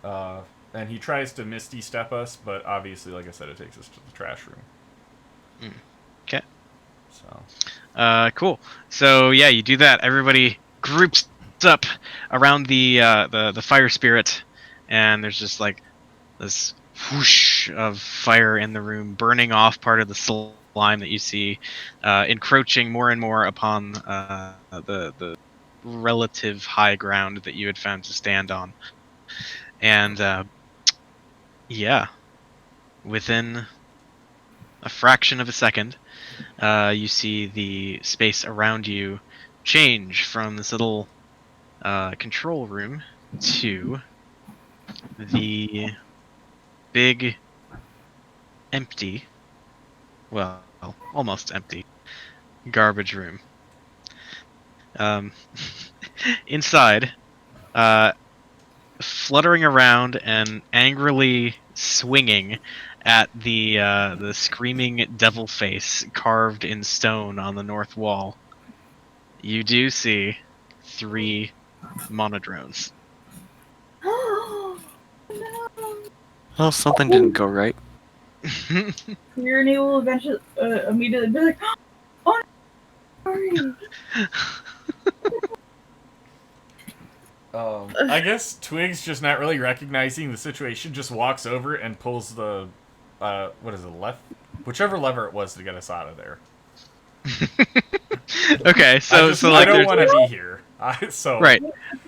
And he tries to Misty Step us, but obviously, like I said, it takes us to the trash room. Okay. So. Cool. So yeah, you do that. Everybody groups up around the fire spirit, and there's just like this whoosh of fire in the room, burning off part of the slime that you see, encroaching more and more upon the relative high ground that you had found to stand on. And yeah, within a fraction of a second, you see the space around you change from this little control room to the big, empty, well, almost empty, garbage room. Inside, fluttering around and angrily swinging at the screaming devil face carved in stone on the north wall, you do see 3 monodrones. No. Well, something didn't go right. Tyranny will eventually immediately be like, "Oh, sorry." I guess Twig's just not really recognizing the situation, just walks over and pulls the, what is it, whichever lever it was to get us out of there. Okay, so I like don't there's want to be here. So right.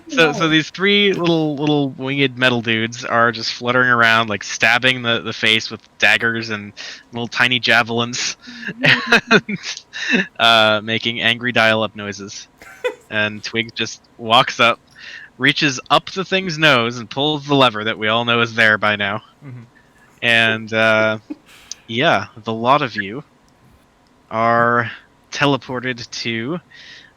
So these 3 little winged metal dudes are just fluttering around, like stabbing the face with daggers and little tiny javelins, and making angry dial-up noises. And Twig just walks up, reaches up the thing's nose, and pulls the lever that we all know is there by now. Mhm. And yeah, the lot of you are teleported to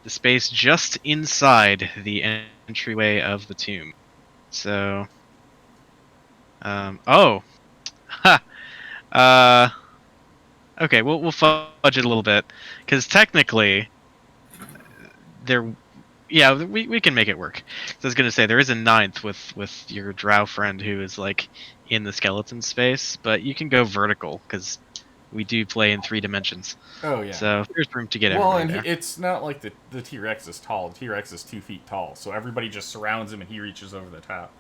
the space just inside the entryway of the tomb. So, oh, ha, okay, we'll fudge it a little bit, because technically, yeah, we can make it work. So I was gonna say there is a 9th with your drow friend who is like in the skeleton space, but you can go vertical because we do play in 3 dimensions. Oh yeah. So there's room to get Well, everybody and there. it's not like the T-Rex is tall. The T-Rex is 2 feet tall, so everybody just surrounds him and he reaches over the top.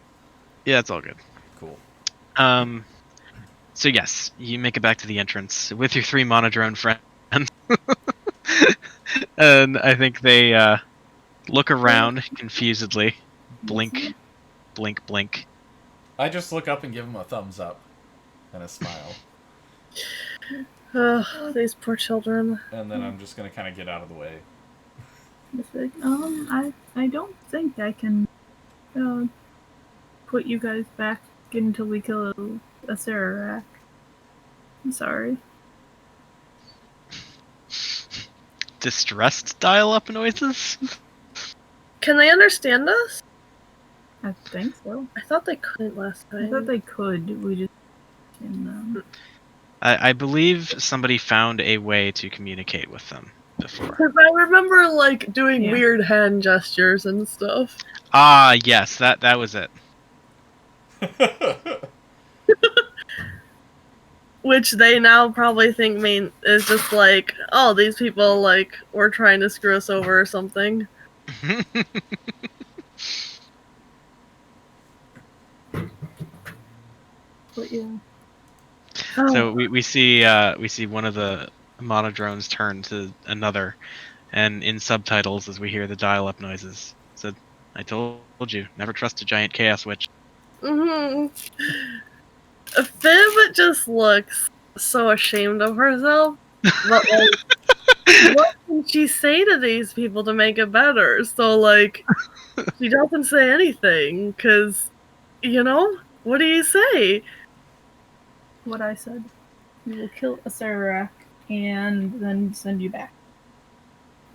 Yeah, it's all good. Cool. So yes, you make it back to the entrance with your 3 monodrone friends. And I think they look around confusedly, blink, blink, blink. I just look up and give him a thumbs up and a smile, These poor children. and then I'm just gonna kind of get out of the way. It's like, I don't think I can put you guys back until we kill a Sararak. I'm sorry. Distressed dial-up noises? Can they understand us? I think so. I thought they couldn't last I time. thought they could. We just can. I believe somebody found a way to communicate with them before. Because I remember like doing Yeah. weird hand gestures and stuff. Ah, yes, that was it. Which they now probably think is just like, oh, these people like were trying to screw us over or something. But yeah. So we see one of the monodrones turn to another, and in subtitles as we hear the dial-up noises, said, "I told you, never trust a giant chaos witch." Mm-hmm. Fib just looks so ashamed of herself. But like, what can she say to these people to make it better? So like, she doesn't say anything because, you know, what do you say? What I said. We will kill a Sararak and then send you back.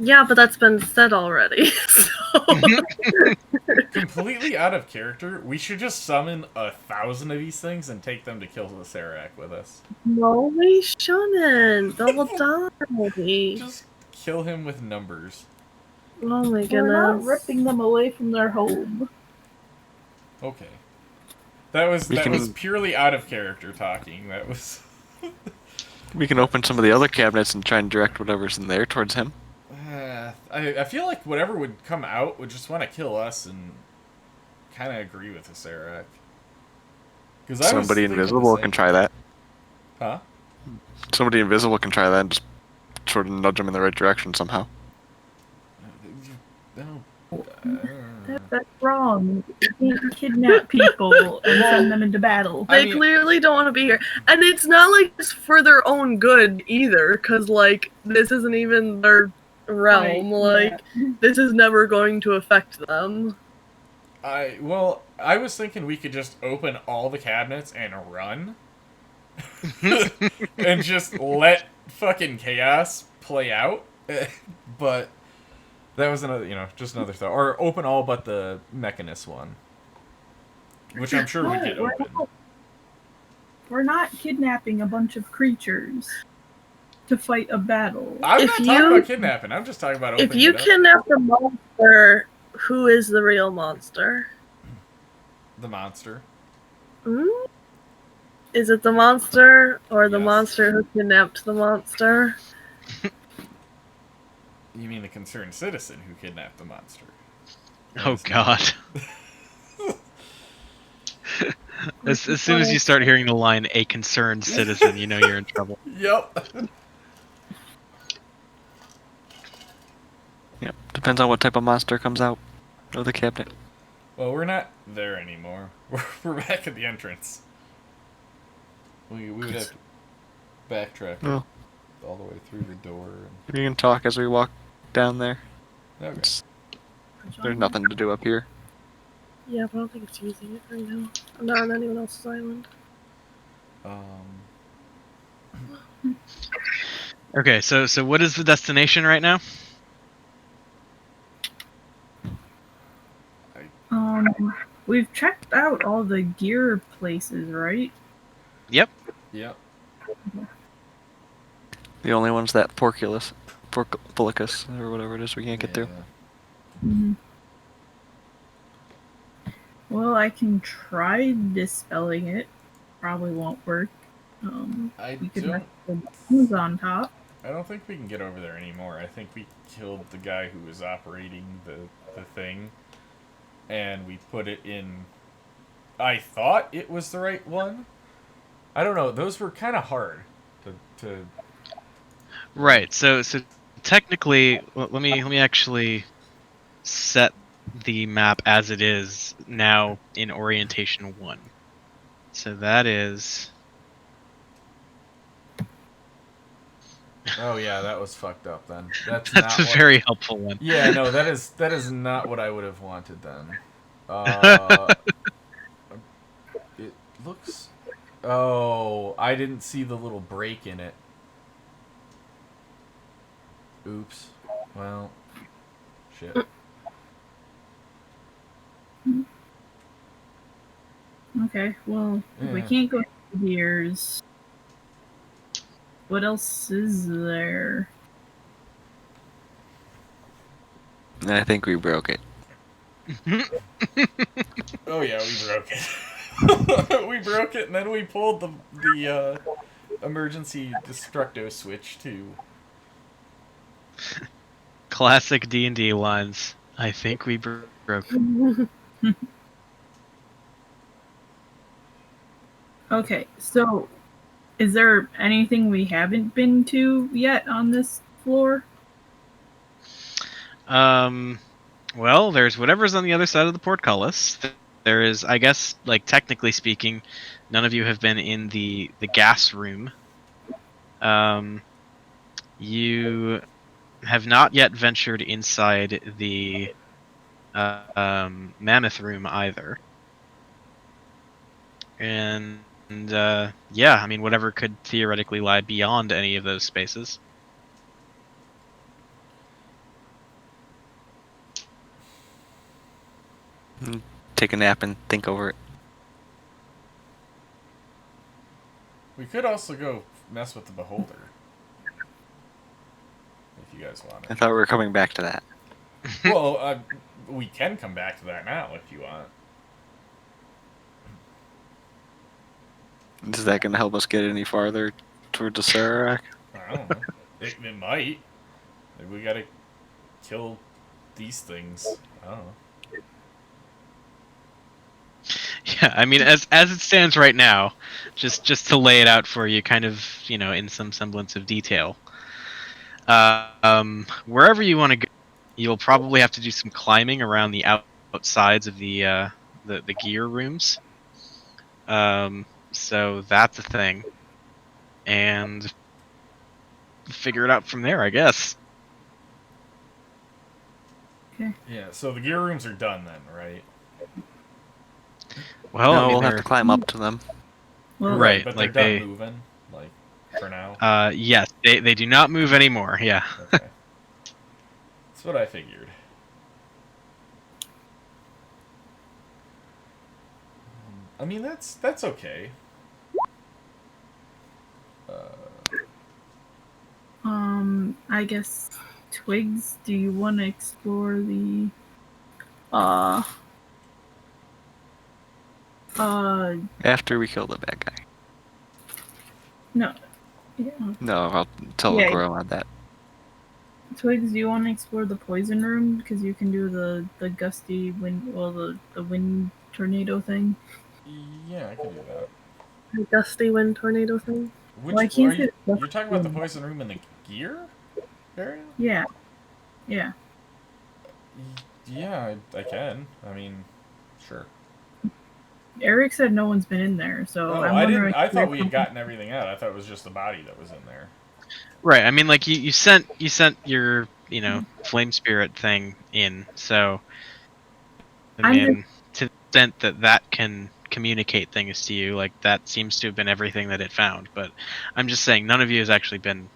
Yeah, but that's been said already. So. Completely out of character. We should just summon 1,000 of these things and take them to kill the Sararak with us. No, we shouldn't. They'll die. Just kill him with numbers. Oh my goodness. We're not ripping them away from their home. Okay. That was We can- purely out of character talking. That was. We can open some of the other cabinets and try and direct whatever's in there towards him. I feel like whatever would come out would just want to kill us and kind of agree with the Sararak. Because Somebody invisible can try that. Huh? Somebody invisible can try that and just sort of nudge him in the right direction somehow. No, That's wrong. You can't kidnap people and send them into battle. I They mean- clearly don't want to be here. And it's not like it's for their own good either, because, like, this isn't even their realm. Right, Like, this is never going to affect them. I was thinking we could just open all the cabinets and run. And just let fucking chaos play out. But that was another, just another thought. Or open all but the Mechanist one. Which I'm sure we could No, open. We're not kidnapping a bunch of creatures to fight a battle. I'm If not talking you- about kidnapping. I'm just talking about opening If you it up. kidnap the monster, who is the real monster? The monster. Hmm? Is it the monster or the Yes. monster who kidnapped the monster? You mean the concerned citizen who kidnapped the monster? Oh God. As soon as you start hearing the line "a concerned citizen," you know you're in trouble. Yep. Yep. Depends on what type of monster comes out of the cabinet. Well, we're not there anymore. We're back at the entrance. We would have to backtrack Oh. all the way through the door. We can talk as we walk down there. And... Okay. It's, there's nothing to do up here. Yeah, but I don't think it's using it right now. I'm not on anyone else's island. Okay, so what is the destination right now? We've checked out all the gear places, right? Yep. Yep. The only one's that Porculus, Porculicus, or whatever it is we can't get through. Mm-hmm. Well, I can try dispelling it. Probably won't work. We could mess the buttons on top. I don't think we can get over there anymore. I think we killed the guy who was operating the thing, and we put it in. I thought it was the right one. I don't know. Those were kind of hard to. Right. So technically, let me actually set the map as it is now in orientation 1. So that is Oh yeah, that was fucked up. Then that's that's a not what- very helpful one. Yeah, no, that is not what I would have wanted then. It looks. Oh, I didn't see the little break in it. Oops. Well, shit. Okay, well, if we Yeah. can't go to gears, what else is there? I think we broke it. Oh yeah, we broke it. We broke it, and then we pulled the emergency destructo switch too. Classic D&D lines. I think we broke. Okay, so is there anything we haven't been to yet on this floor? Well, there's whatever's on the other side of the portcullis. There is, I guess, like technically speaking, none of you have been in the gas room. You have not yet ventured inside the mammoth room either. And yeah, I mean, whatever could theoretically lie beyond any of those spaces. Take a nap and think over it. We could also go mess with the beholder. If you guys want I it. thought we were coming back to that. Well, we can come back to that now if you want. Is that going to help us get any farther towards the Sararak? I don't know. It might. Maybe we gotta kill these things. I don't know. Yeah, I mean, as it stands right now, just to lay it out for you, kind of, in some semblance of detail. Wherever you want to You'll probably have to do some climbing around the outsides of the gear rooms. So that's a thing, and figure it out from there, I guess. Yeah, so the gear rooms are done then, right? Well, no, I mean, we'll have they're to climb up to them. Well, Right, but like they're done they- moving, like, for now. yes, they do not move anymore. Yeah. Okay. That's what I figured. I mean, that's okay. I guess Twigs, do you want to explore the After we kill the bad guy. no, yeah. No, I'll tell Yeah. Goro on that. Twigs, do you want to explore the poison room because you can do the gusty wind, well, the wind tornado thing. Yeah, I can do that. The gusty wind tornado thing. Which, Well, I can't are you, say the you're talking about the room. poison room in the gear area? Yeah. Yeah, I can. I mean, sure. Eric said no one's been in there, so No, I'm I wondering. didn't. I if thought we there's had gotten everything out. I thought it was just the body that was in there. Right. I mean, like you sent your flame spirit thing in, so I I'm mean, to the extent that can communicate things to you, like that seems to have been everything that it found. But I'm just saying, none of you has actually been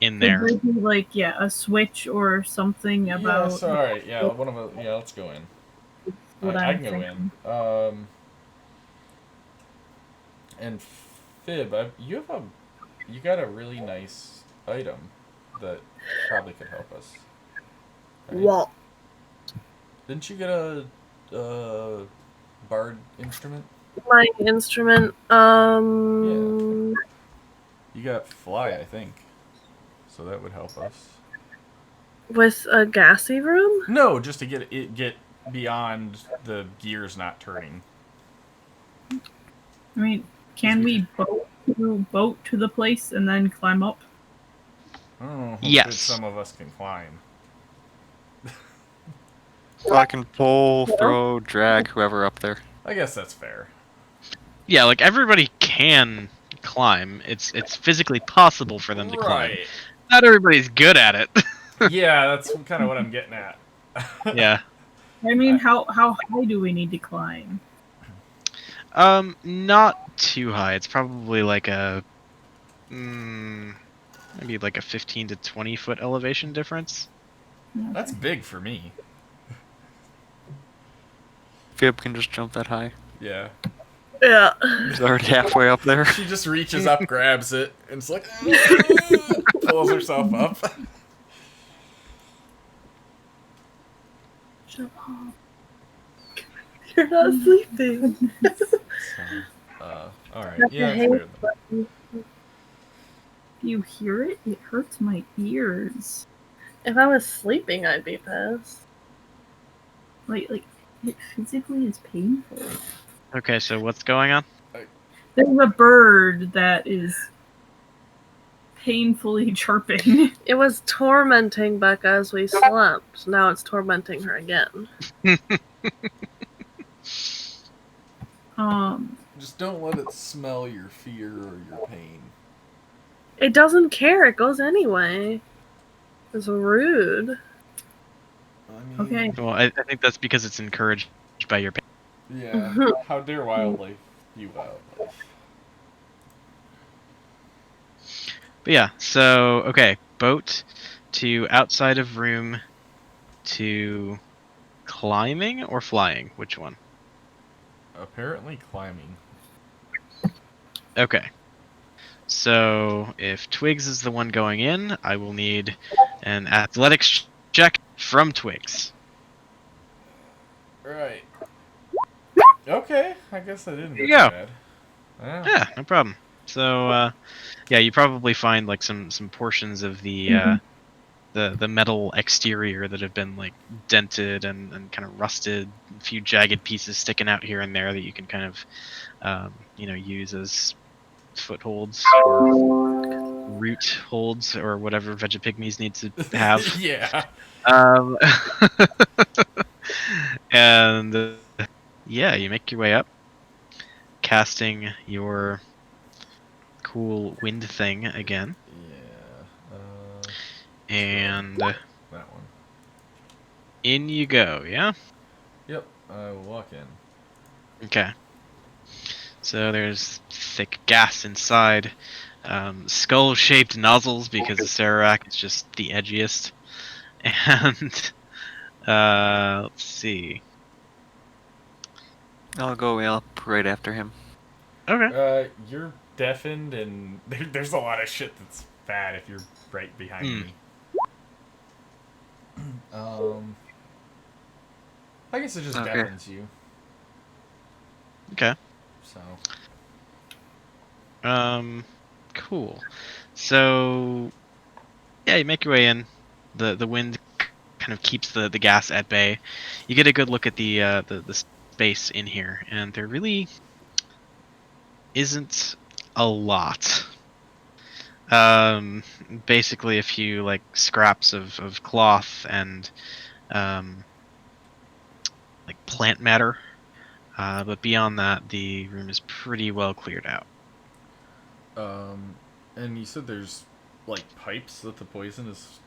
in Could there. there be like a switch or something about Yeah, so, all right. Yeah, one of us. Yeah, let's go in. what I I'm can go thinking? in. And Fib, you got a really nice item that probably could help us. right? What? Didn't you get a bard instrument? My instrument, You got fly, I think. So that would help us. with a gassy room? No, just to get beyond the gears not turning. I mean, can we boat to the place and then climb up? I don't know how Yes. good some of us can climb. So I can pull, throw, drag whoever up there. I guess that's fair. Yeah, like everybody can climb. It's physically possible for them to climb. Right. Not everybody's good at it. Yeah, that's kind of what I'm getting at. Yeah. I mean, how high do we need to climb? Not too high. It's probably like a maybe like a 15 to 20 foot elevation difference. That's big for me. Fib can just jump that high. Yeah. Yeah. He's already halfway up there. She just reaches up, grabs it, and it's like pulls herself up. Shut up. You're not sleeping. All right. That's Yeah, a it's hate weird. Do you hear it? It hurts my ears. If I was sleeping, I'd be pissed. Like it physically is painful. Okay, so what's going on? There's a bird that is painfully chirping. It was tormenting Becca as we slept. Now it's tormenting her again. Just don't let it smell your fear or your pain. It doesn't care. It goes anyway. It's rude. I mean, Okay. Well, I think that's because it's encouraged by your parents. Yeah. How dare wildlife, you wildlife. But yeah, so okay, boat to outside of room to climbing or flying? Which one? Apparently climbing. Okay. So if Twigs is the one going in, I will need an athletics check from Twigs. Right. Okay, I guess I didn't There get you too go. bad. Yeah, no problem. So yeah, you probably find like some portions of the the metal exterior that have been like dented and kind of rusted, a few jagged pieces sticking out here and there that you can kind of use as footholds or root holds or whatever Vegapygmies need to have. Yeah. Um, and yeah, you make your way up, casting your cool wind thing again, Yeah. and That one. in you go. Yeah. Yep. I will walk in. Okay. So there's thick gas inside, skull-shaped nozzles because the Sararak is just the edgiest, and let's see. I'll go up right after him. Okay. You're deafened, and there's a lot of shit that's bad if you're right behind me. I guess it just Okay. deafens you. Okay. So. Cool. So, yeah, you make your way in. The wind kind of keeps the gas at bay. You get a good look at the space in here, and there really isn't a lot. Basically a few like scraps of cloth and like plant matter. But beyond that, the room is pretty well cleared out. And you said there's like pipes that the poison is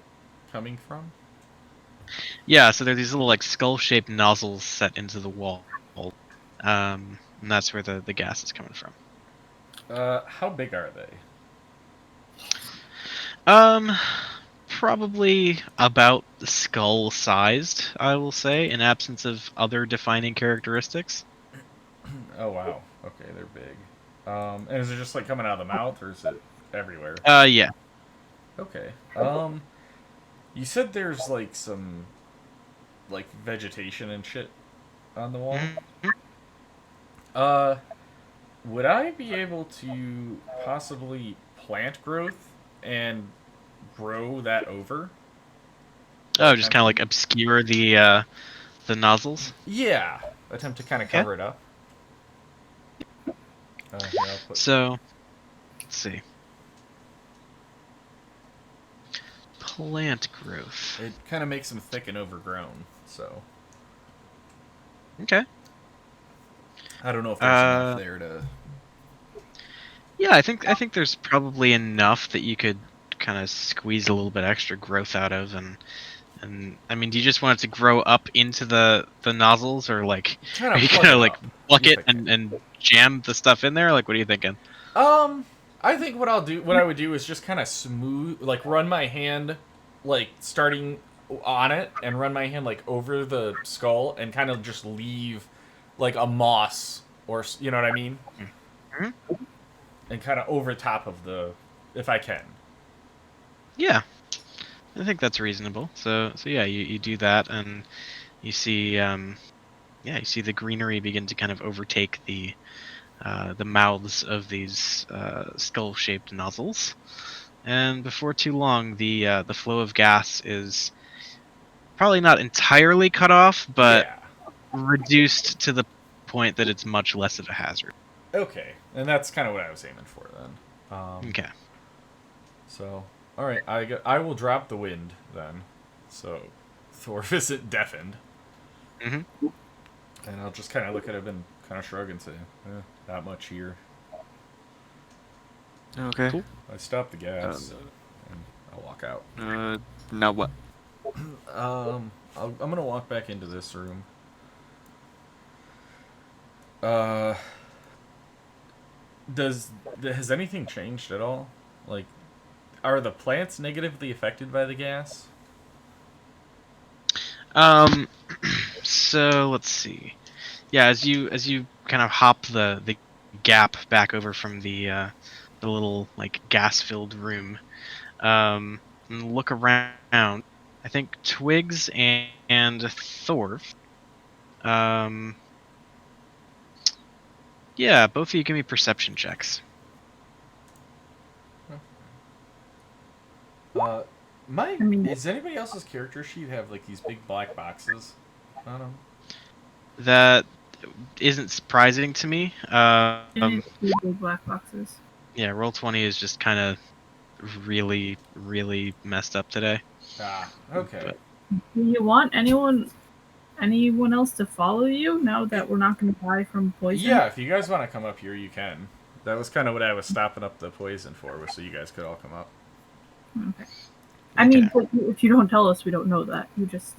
coming from? Yeah, so there are these little like skull-shaped nozzles set into the wall, and that's where the gas is coming from. How big are they? Probably about skull-sized, I will say, in absence of other defining characteristics. Oh wow. Okay, they're big. And is it just like coming out of the mouth, or is it everywhere? Yeah. Okay. You said there's like some like vegetation and shit on the wall. Mhm. Would I be able to possibly plant growth and grow that over? Oh, just kind of like obscure the nozzles. Yeah. Attempt to kind of Okay. cover it up. Here, I'll put... So, let's see. Plant growth. It kind of makes them thick and overgrown, so... Okay. I don't know if there's enough there to... Yeah, I think there's probably enough that you could kind of squeeze a little bit extra growth out of, and I mean, do you just want it to grow up into the nozzles, or like Kinda are you plug gonna it like up. pluck You it think and jam the stuff in there? Like, what are you thinking? I think what I would do is just kind of smooth, like run my hand, like starting on it, and run my hand like over the skull, and kind of just leave, like a moss, or you know what I mean, and kind of over top of the, if I can. Yeah, I think that's reasonable. So yeah, you do that, and you see you see the greenery begin to kind of overtake the mouths of these skull-shaped nozzles, and before too long, the flow of gas is probably not entirely cut off, but Yeah. reduced to the point that it's much less of a hazard. Okay, and that's kind of what I was aiming for then. Okay. So, all right, I will drop the wind then. So, Thor isn't deafened. Mhm. And I'll just kind of look at him and kind of shrug and say, not much here. Okay. Cool. I stop the gas, and I'll walk out. Now what? I'm gonna walk back into this room. Has anything changed at all? Like, are the plants negatively affected by the gas? So let's see. Yeah, as you kind of hop the gap back over from the little like gas-filled room, and look around. I think Twigs and Thorf. Yeah, both of you give me perception checks. Is anybody else's character sheet have like these big black boxes on them? That isn't surprising to me. It is two big black boxes. Yeah, Roll20 is just kind of really, really messed up today. Ah, okay. But- Do you want anyone else to follow you now that we're not going to die from poison? Yeah, if you guys want to come up here, you can. That was kind of what I was stopping up the poison for, was so you guys could all come up. Okay. I mean, Okay. but if you don't tell us, we don't know that. You just.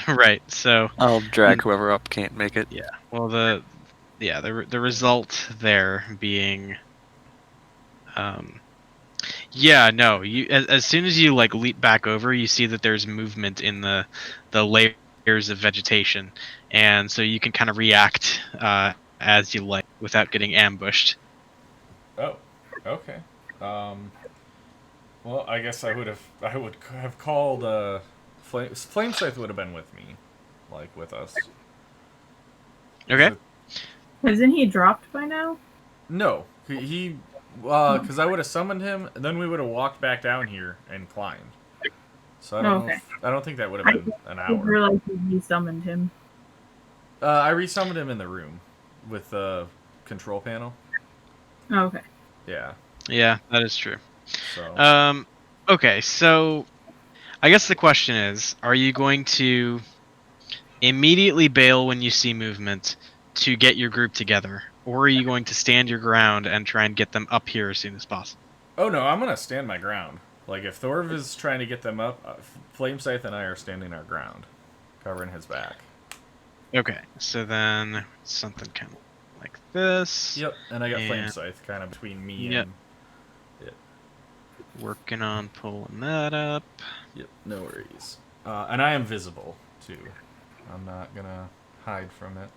Right. So, I'll drag whoever up can't make it. yeah. Well, the result there being, yeah, no. You as soon as you like leap back over, you see that there's movement in the layers of vegetation, and so you can kind of react as you like without getting ambushed. Oh, okay. Well, I guess I would have called Flame Scythe would have been with me, like with us. Okay. Hasn't he dropped by now? No, he because I would have summoned him, and then we would have walked back down here and climbed. So I don't know. Okay. I don't think that would have been an I didn't hour. realize you summoned him. I resummoned him in the room with the control panel. Okay. Yeah. Yeah, that is true. So. Okay, so I guess the question is, are you going to immediately bail when you see movement to get your group together, or are you going to stand your ground and try and get them up here as soon as possible? Oh no, I'm gonna stand my ground. Like if Thorv is trying to get them up, Flame Scythe and I are standing our ground, covering his back. Okay, so then something kind of like this. Yep, and I got Flame And- Scythe kind of between me Yep. and. Working on pulling that up. Yep, no worries. And I am visible too. I'm not gonna hide from it.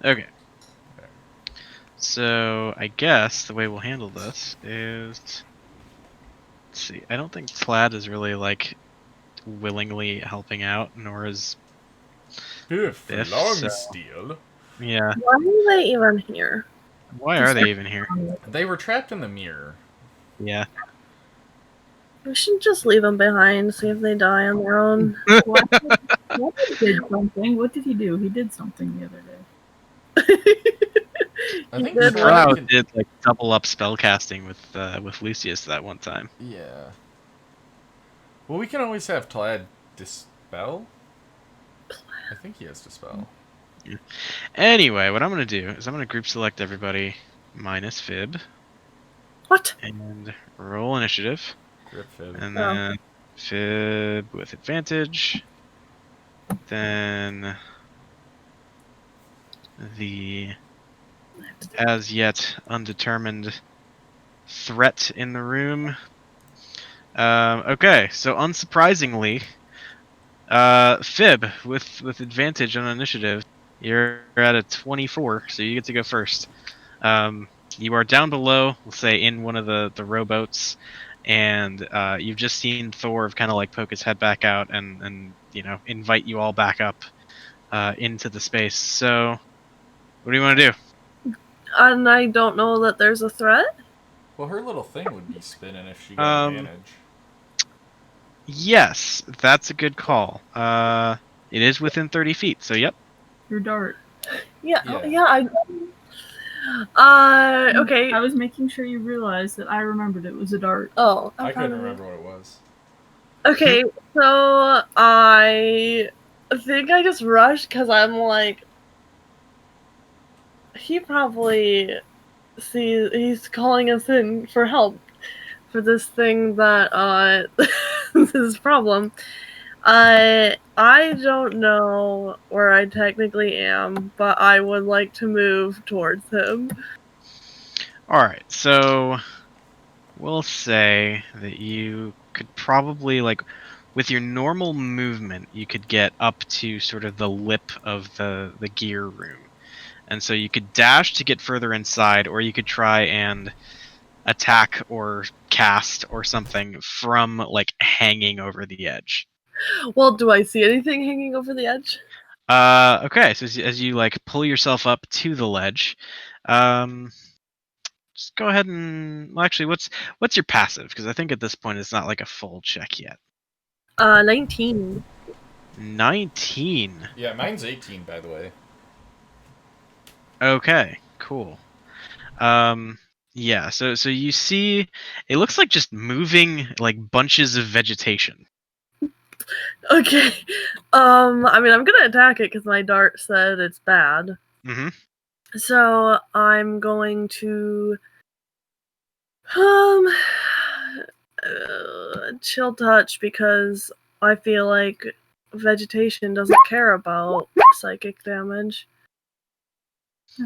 Okay. So I guess the way we'll handle this is, let's see. I don't think Plaid is really like willingly helping out, nor is If If long so- steel. yeah. Why are they even here? Why are they even here? They were trapped in the mirror. Yeah. We should just leave them behind, see if they die on their own. What did something? What did he do? He did something the other day. I He think did Plaid Cloud can- did like double up spellcasting with Lucius that one time. Yeah. Well, we can always have Plaid dispel. I think he has dispel. Anyway, what I'm gonna do is I'm gonna group select everybody minus Fib What? and roll initiative, Grip Fib. and Oh. then Fib with advantage. Then the as yet undetermined threat in the room. Okay, so unsurprisingly, Fib with advantage on initiative. You're at a 24, so you get to go first. You are down below, we'll say in one of the rowboats, and you've just seen Thor kind of like poke his head back out and invite you all back up into the space. So, what do you want to do? And I don't know that there's a threat? Well, her little thing would be spinning if she got Um, advantage. Yes, that's a good call. It is within 30 feet, so yep. Your dart. Yeah, Yeah. Okay. I was making sure you realized that I remembered it was a dart. Oh, I couldn't thought- remember what it was. Okay, so I think I just rushed because I'm like, he probably sees he's calling us in for help for this thing that this problem. I don't know where I technically am, but I would like to move towards him. Alright, so we'll say that you could probably, like, with your normal movement, you could get up to sort of the lip of the gear room. And so you could dash to get further inside, or you could try and attack or cast or something from, like, hanging over the edge. Well, do I see anything hanging over the edge? Okay, so as you like pull yourself up to the ledge, just go ahead and well, actually, what's your passive? Because I think at this point it's not like a full check yet. 19. 19. Yeah, mine's 18, by the way. Okay, cool. Yeah, so you see, it looks like just moving like bunches of vegetation. Okay. I mean, I'm gonna attack it because my dart said it's bad. Mm-hmm. So I'm going to um chill touch because I feel like vegetation doesn't care about psychic damage.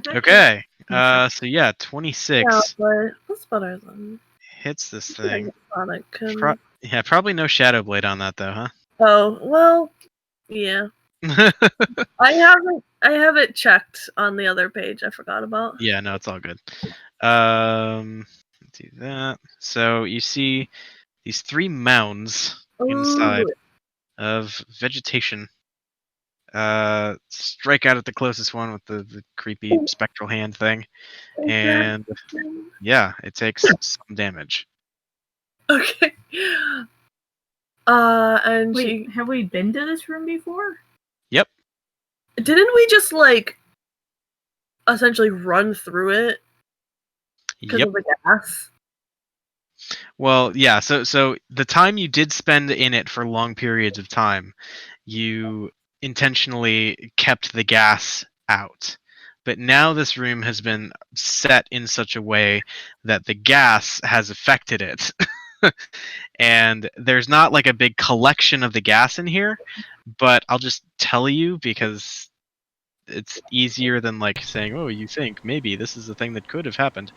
Okay. Yeah. So yeah, Yeah, 26 but that's better than hits this thing. Sonic Pro- can. yeah, probably no Shadow Blade on that though, huh? Oh well, yeah. I have it checked on the other page. I forgot about. Yeah, no, it's all good. Do that. So you see these 3 mounds inside Ooh, of vegetation. Strike out at the closest one with the creepy spectral hand thing, and yeah, it takes some damage. okay. And Wait, have we been to this room before? Yep. didn't we just like essentially run through it because Yep. of the gas? Well, yeah. So the time you did spend in it for long periods of time, you intentionally kept the gas out. But now this room has been set in such a way that the gas has affected it. And there's not like a big collection of the gas in here, but I'll just tell you because it's easier than like saying, "Oh, you think maybe this is the thing that could have happened."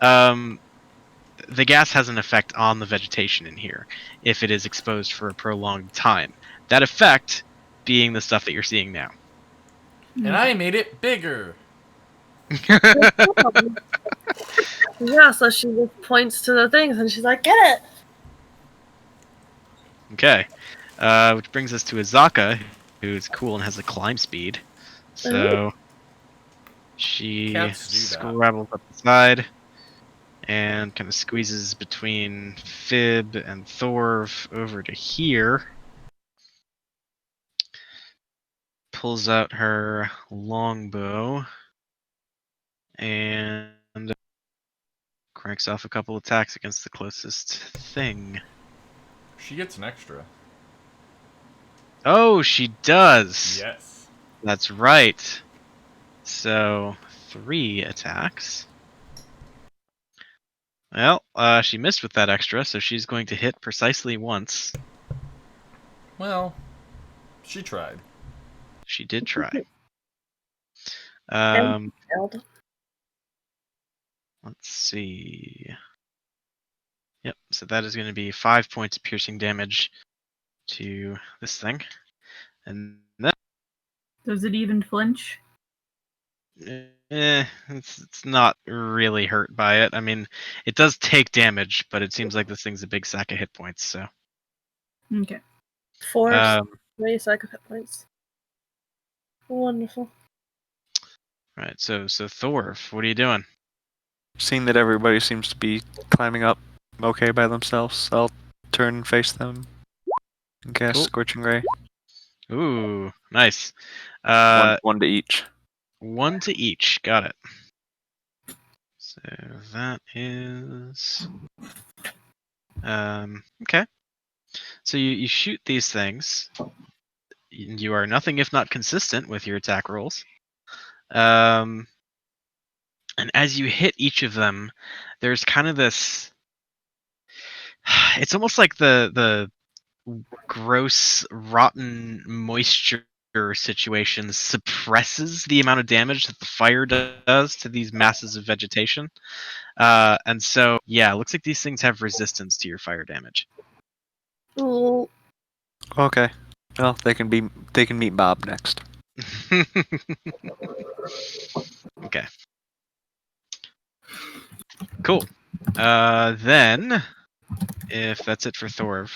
The gas has an effect on the vegetation in here if it is exposed for a prolonged time. That effect being the stuff that you're seeing now. And I made it bigger. Yeah, so she just points to the things and she's like, "Get it!" Okay. Which brings us to Azaka, who's cool and has a climb speed. So she Cats do that. scrabbles up the side and kind of squeezes between Fib and Thorv over to here. Pulls out her longbow and cranks off a couple attacks against the closest thing. She gets an extra. Oh, she does. Yes. That's right. So 3 attacks. Well, she missed with that extra, so she's going to hit precisely once. Well, she tried. She did try. And failed. Let's see. Yep, so that is going to be 5 points of piercing damage to this thing. And then Does it even flinch? it's not really hurt by it. I mean, it does take damage, but it seems like this thing's a big sack of hit points, so. Okay. 4 3 psychic hit points. Wonderful. Right, so Thorf, what are you doing? Seeing that everybody seems to be climbing up okay by themselves, I'll turn and face them and cast Cool. Scorching Ray. Ooh, nice. One to each. 1 to each. Got it. So that is okay. So you shoot these things. You are nothing if not consistent with your attack rolls. And as you hit each of them, there's kind of this. It's almost like the gross, rotten moisture situation suppresses the amount of damage that the fire does to these masses of vegetation. And so, yeah, it looks like these things have resistance to your fire damage. Ooh. Okay. Well, they can meet Bob next. Okay. Cool. Then, if that's it for Thorv,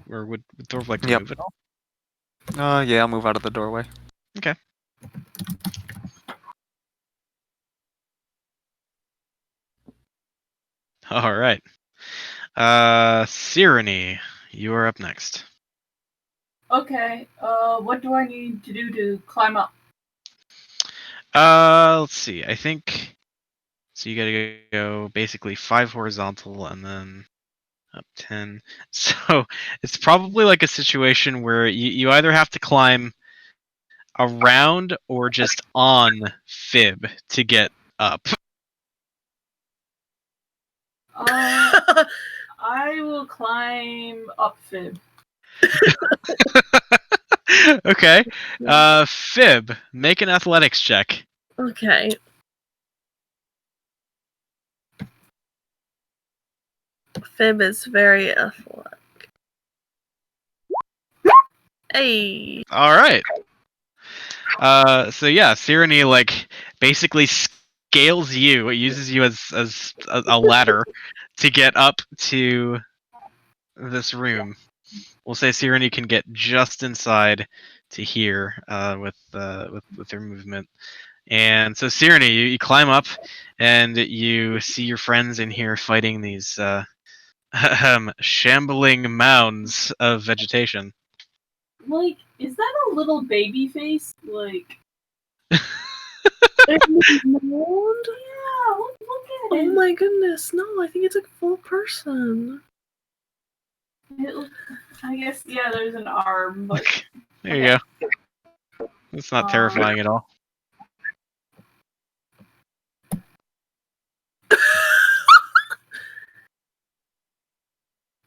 or would Thorv like to Yep. move at all? Yeah, I'll move out of the doorway. Okay. All right. Cyrene, you are up next. Okay. What do I need to do to climb up? Let's see. I think So you gotta go basically 5 horizontal and then up 10. So it's probably like a situation where you either have to climb around or just on Fib to get up. I will climb up Fib. Okay. Fib, make an athletics check. Okay. Fib is very athletic. Hey. All right. So yeah, Cyrene like basically scales you. It uses you as a ladder to get up to this room. We'll say Cyrene can get just inside to here with her movement. And so Cyrene, you climb up and you see your friends in here fighting these shambling mounds of vegetation. Like, is that a little baby face? Like, Mound? yeah, look at Oh it. my goodness, no, I think it's a full person. I guess, yeah, there's an arm, but There you go. It's not terrifying at all.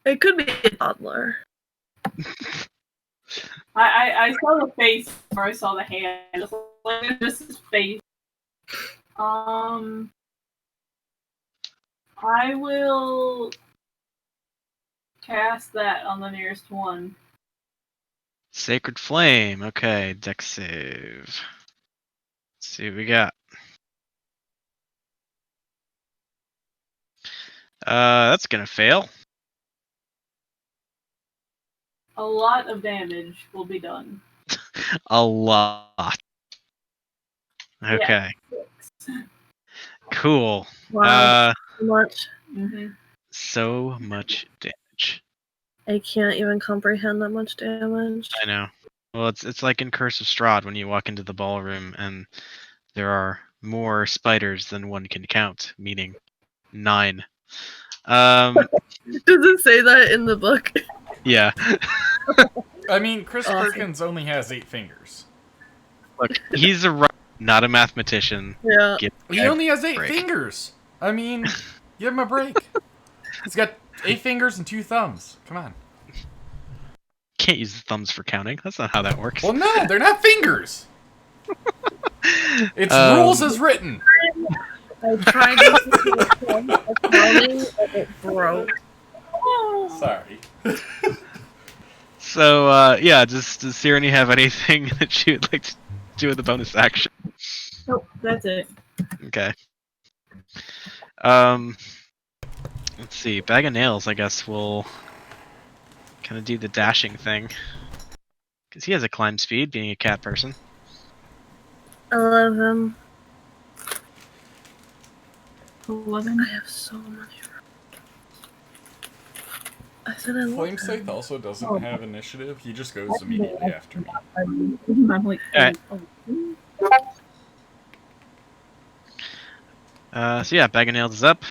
It could be a toddler. I saw the face or I saw the hand. Just like this is face. I will cast that on the nearest one. Sacred Flame. Okay, dex save. Let's see what we got. That's gonna fail. A lot of damage will be done. A lot. Okay. Cool. Wow, so much. Mm-hmm. So much damage. I can't even comprehend that much damage. I know. Well, it's like in Curse of Strahd when you walk into the ballroom and there are more spiders than one can count, meaning 9. Does it say that in the book? Yeah. I mean, Chris Awesome. Perkins only has 8 fingers. Look, he's not a mathematician. Yeah. Give the He guy only has a 8 break. fingers. I mean, give him a break. He's got 8 fingers and 2 thumbs. Come on. Can't use the thumbs for counting. That's not how that works. Well, no, they're not fingers. It's Um, rules as written. I tried using accounting and it broke. Sorry. So, yeah, does Cyrene have anything that she would like to do with the bonus action? Nope, that's it. Okay. Let's see. Bag of Nails, I guess, will kind of do the dashing thing. Because he has a climb speed, being a cat person. 11. 11. I have so many. I said I love Flame him. Scythe also doesn't have initiative. He just goes immediately after me. I'm like, Alright. oh. So yeah, Bag of Nails is up.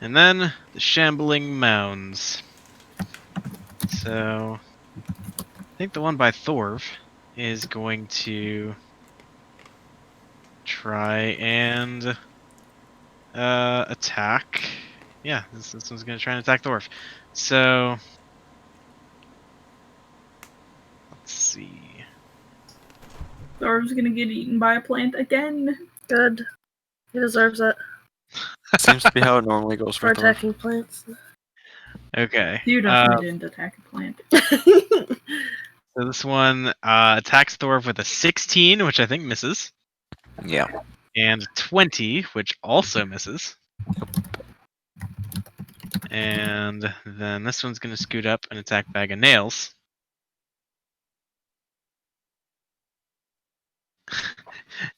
And then the Shambling Mounds. So I think the one by Thorv is going to try and attack. Yeah, this one's going to try and attack Thorv. So let's see. Thor's gonna get eaten by a plant again. Good. He deserves it Seems to be how it normally goes for for Thor. attacking plants. Okay. You definitely didn't attack a plant. So this one attacks Thorv with a 16, which I think misses, Yeah. and 20, which also misses. And then this one's going to scoot up and attack Bag of Nails.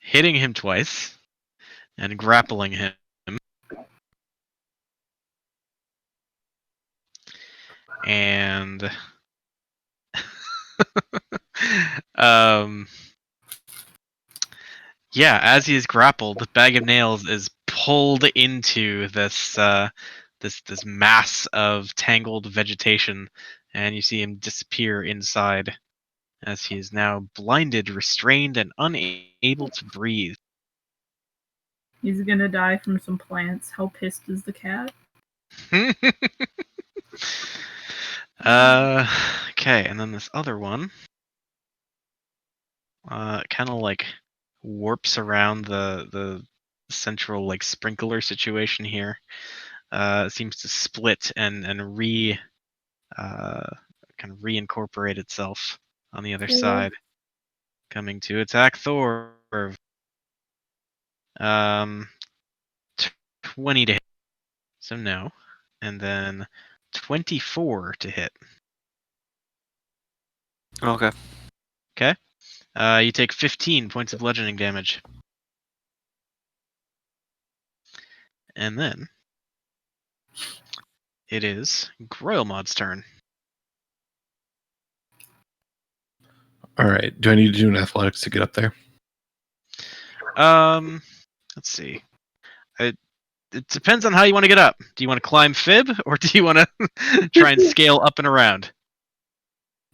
Hitting him twice and grappling him. And yeah, as he is grappled, the Bag of Nails is pulled into this this mass of tangled vegetation, and you see him disappear inside as he is now blinded, restrained, and unable to breathe. He's gonna die from some plants. How pissed is the cat? Okay, and then this other one kind of like warps around the central like sprinkler situation here. It seems to split and kind of reincorporate itself on the other side, coming to attack Thor. 20 to hit, so no, and then 24 to hit. Okay. You take 15 points of bludgeoning damage. And then it is Groilmod's turn. All right. Do I need to do an athletics to get up there? Let's see. It depends on how you want to get up. Do you want to climb Fib, or do you want to try and scale up and around?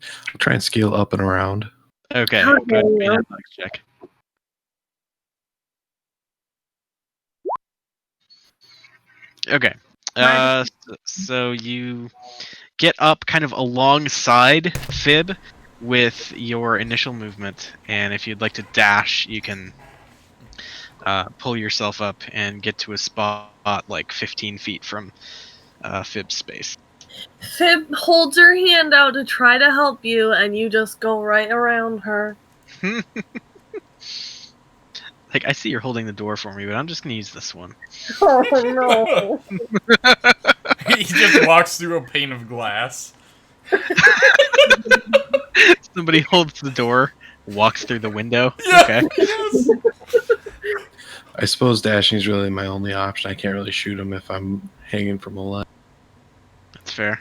I'll try and scale up and around. Okay, How go ahead and make dare an you. athletics check. Okay. So you get up kind of alongside Fib with your initial movement, and if you'd like to dash, you can pull yourself up and get to a spot like 15 feet from Fib's space. Fib holds her hand out to try to help you, and you just go right around her. Like, I see you're holding the door for me, but I'm just gonna use this one. Oh no. He just walks through a pane of glass. Somebody holds the door, walks through the window. Yeah, Okay. yes. I suppose dashing is really my only option. I can't really shoot him if I'm hanging from a line. That's fair.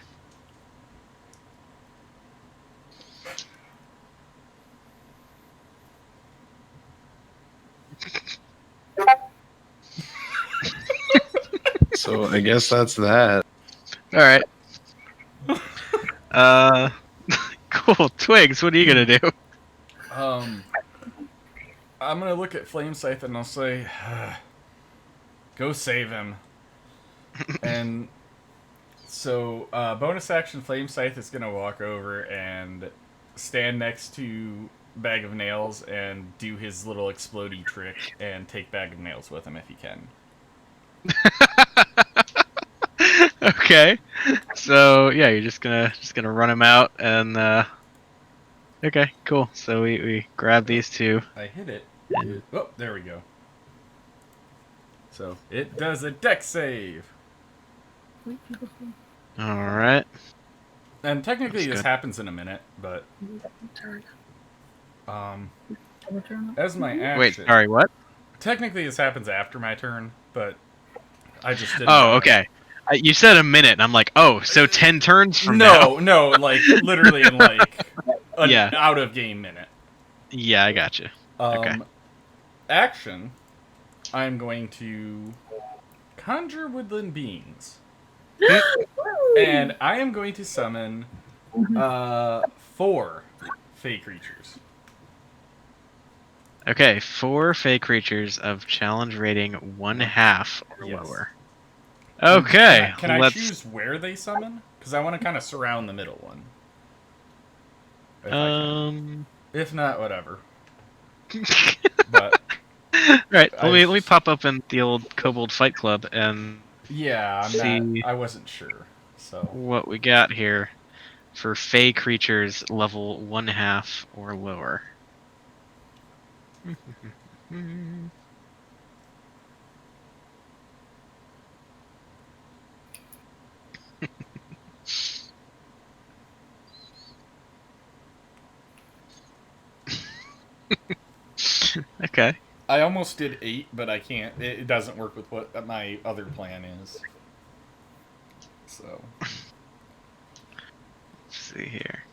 So I guess that's that. All right. Cool. Twigs, what are you gonna do? I'm gonna look at Flame Scythe and I'll say, "Go save him." And so, bonus action, Flame Scythe is gonna walk over and stand next to Bag of Nails and do his little explodey trick and take Bag of Nails with him if he can. Okay. So yeah, you're just gonna run him out and okay, cool. So we grab these two. I hit it. Oh, there we go. So it does a dex save. Alright. And technically That's this good. happens in a minute, but Turn. as my action. Wait, sorry, what? Technically this happens after my turn, but I just didn't. Oh, okay. You said a minute, and I'm like, oh, so 10 turns from now? No, like literally in like an Yeah. out of game minute. Yeah, I gotcha. Okay. Action. I'm going to conjure woodland beings, and I am going to summon 4 fey creatures. Okay, 4 fey creatures of challenge rating 1/2 or Yes. lower. Okay, Can I let's. choose where they summon? Because I want to kind of surround the middle one. If I can. If not, whatever. But Right, let me I've- pop up in the old Kobold Fight Club and yeah, See. I wasn't sure. So what we got here for fey creatures level 1/2 or lower. Okay. I almost did 8, but I can't. It doesn't work with what my other plan is. So Let's see here.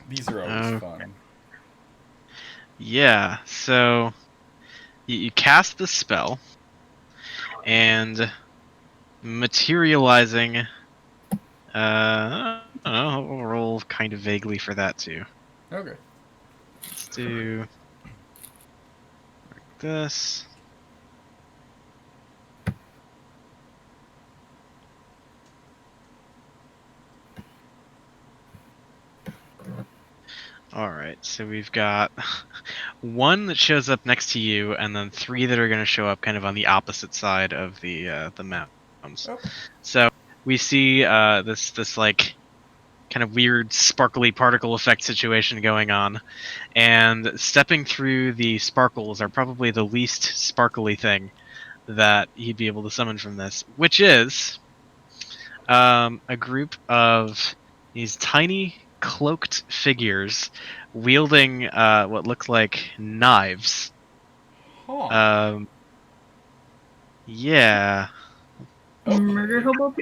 These are always Oh. fun. Yeah, so you cast the spell, and materializing. I don't know. We'll roll kind of vaguely for that too. Okay. Let's do this. All right, so we've got one that shows up next to you, and then three that are going to show up kind of on the opposite side of the mounds. Okay. So we see this like kind of weird sparkly particle effect situation going on, and stepping through the sparkles are probably the least sparkly thing that he'd be able to summon from this, which is a group of these tiny cloaked figures wielding what look like knives. Huh. Yeah. Okay. Murder hobo.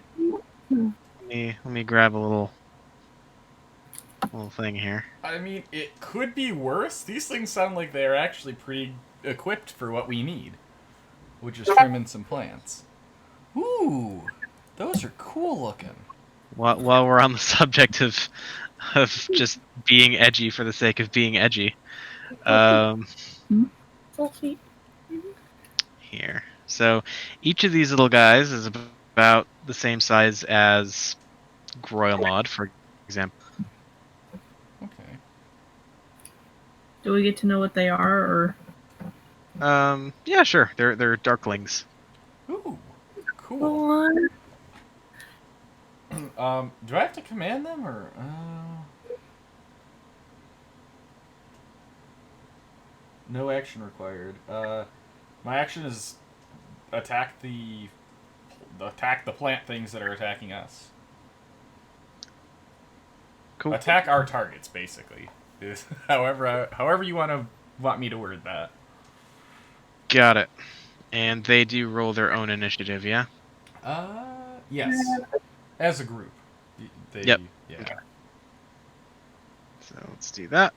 Let me grab a little thing here. I mean, it could be worse. These things sound like they're actually pretty equipped for what we need, which is trimming some plants. Ooh, those are cool looking. While we're on the subject of just being edgy for the sake of being edgy, Full feet. here. So each of these little guys is about the same size as Groilmod, for example. Okay. Do we get to know what they are, or Yeah, sure. They're darklings. Ooh, cool. What? Do I have to command them or? No action required. My action is attack the plant things that are attacking us. Cool. Attack our targets, basically. Is however you want me to word that. Got it. And they do roll their own initiative, yeah? Yes. As a group. They, Yep. Yeah. Okay. So let's do that.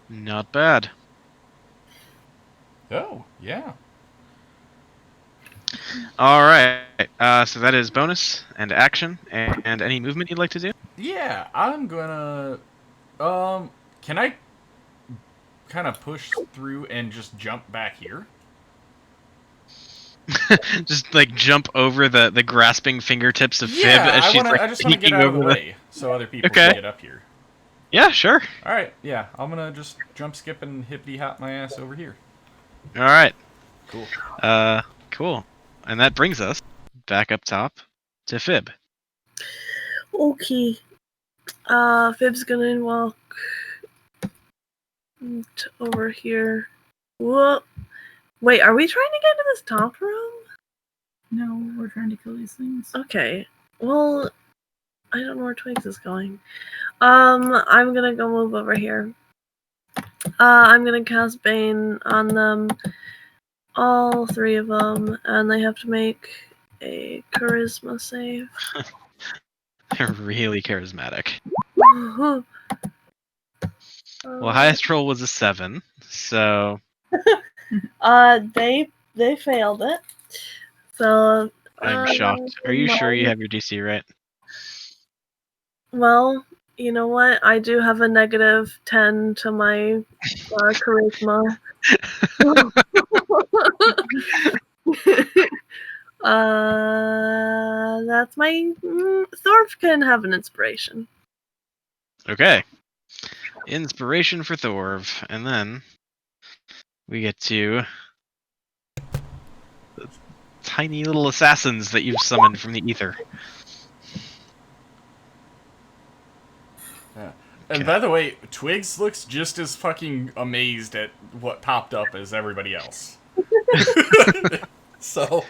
Not bad. Oh, yeah. All right. So that is bonus and action and any movement you'd like to do. Yeah, I'm gonna. Can I kind of push through and just jump back here? Just like jump over the grasping fingertips of Fib Yeah, as she's like I just want to get peeking out of the over way so other people Okay. can get up here. Yeah, sure. All right, yeah, I'm gonna just jump, skip, and hippity hop my ass over here. All right. Cool. Cool. And that brings us back up top to Fib. Okay. Fib's gonna walk over here. Whoa. Wait, are we trying to get to this top room? no? We're trying to kill these things. Okay. Well, I don't know where Twigs is going. I'm gonna go move over here. I'm gonna cast Bane on them, all three of them, and they have to make a Charisma save. They're really charismatic. Well, Well, highest roll was a 7, so they failed it. So I'm shocked. Are you sure you have your DC right? Well, you know what? I do have a negative 10 to my charisma. That's my Thorf can have an inspiration. Okay. Inspiration for Thorv, and then we get to the tiny little assassins that you've summoned from the ether. Yeah. And Okay. by the way, Twigs looks just as fucking amazed at what popped up as everybody else. So,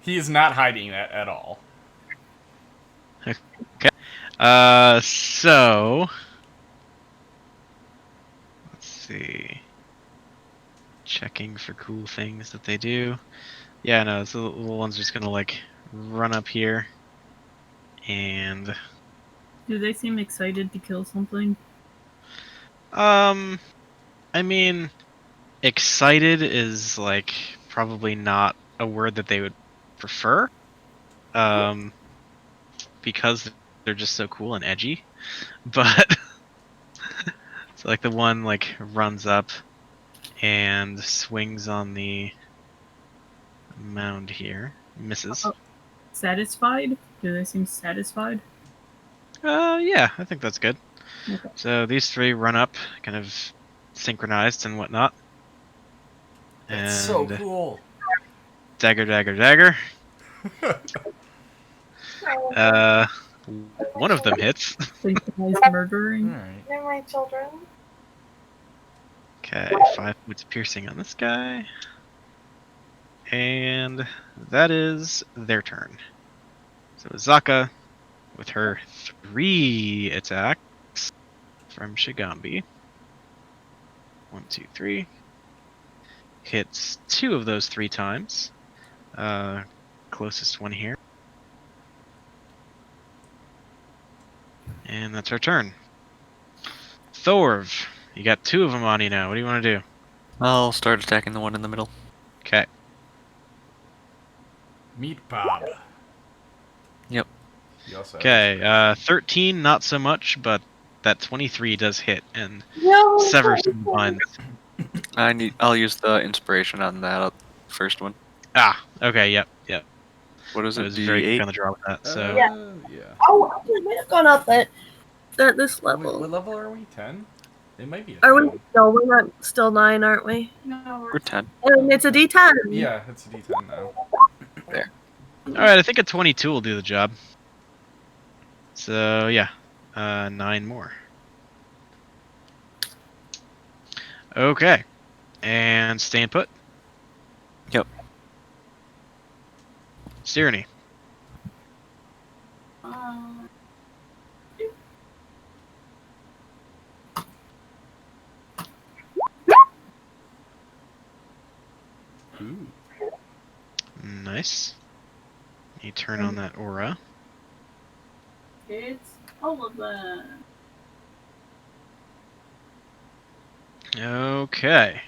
he is not hiding that at all. So let's see. Checking for cool things that they do. Yeah, no, so the little one's just gonna like run up here and Do they seem excited to kill something? I mean, excited is like probably not a word that they would prefer. Because they're just so cool and edgy. But so like the one like runs up and swings on the mound here. Misses. Oh. Satisfied? Do they seem satisfied? Yeah, I think that's good. Okay. So these three run up, kind of synchronized and whatnot. That's so And cool. dagger, dagger, dagger. One of them hits. Synchronized murdering. Alright. They're my children. Okay, 5 points of piercing on this guy. And that is their turn. So Zaka, with her 3 attacks from Shigambi. 1, 2, 3. Hits 2 of those 3 times. Closest one here. And that's her turn. Thorv, you got 2 of them on you now. What do you want to do? I'll start attacking the one in the middle. Okay. Meat Bob. Yep. He also has Okay, 13, not so much, but that 23 does hit and No. sever some vines. I'll use the inspiration on that first one. Ah, okay, yep. What is I it? was very quick D8? on the draw with that. So Yeah. Yeah. Oh, we might have gone up at this What level. level are we? 10? It might be a Are we? 10. No, we're not. Still 9, aren't we? No, We're 10. And it's a D10. Yeah, it's a D10 now. all right, I think a 22 will do the job. So yeah, 9 more. Okay, and staying put. Yep. Tyranny. Ooh. Nice. You turn on that aura. It's all of them. Okay.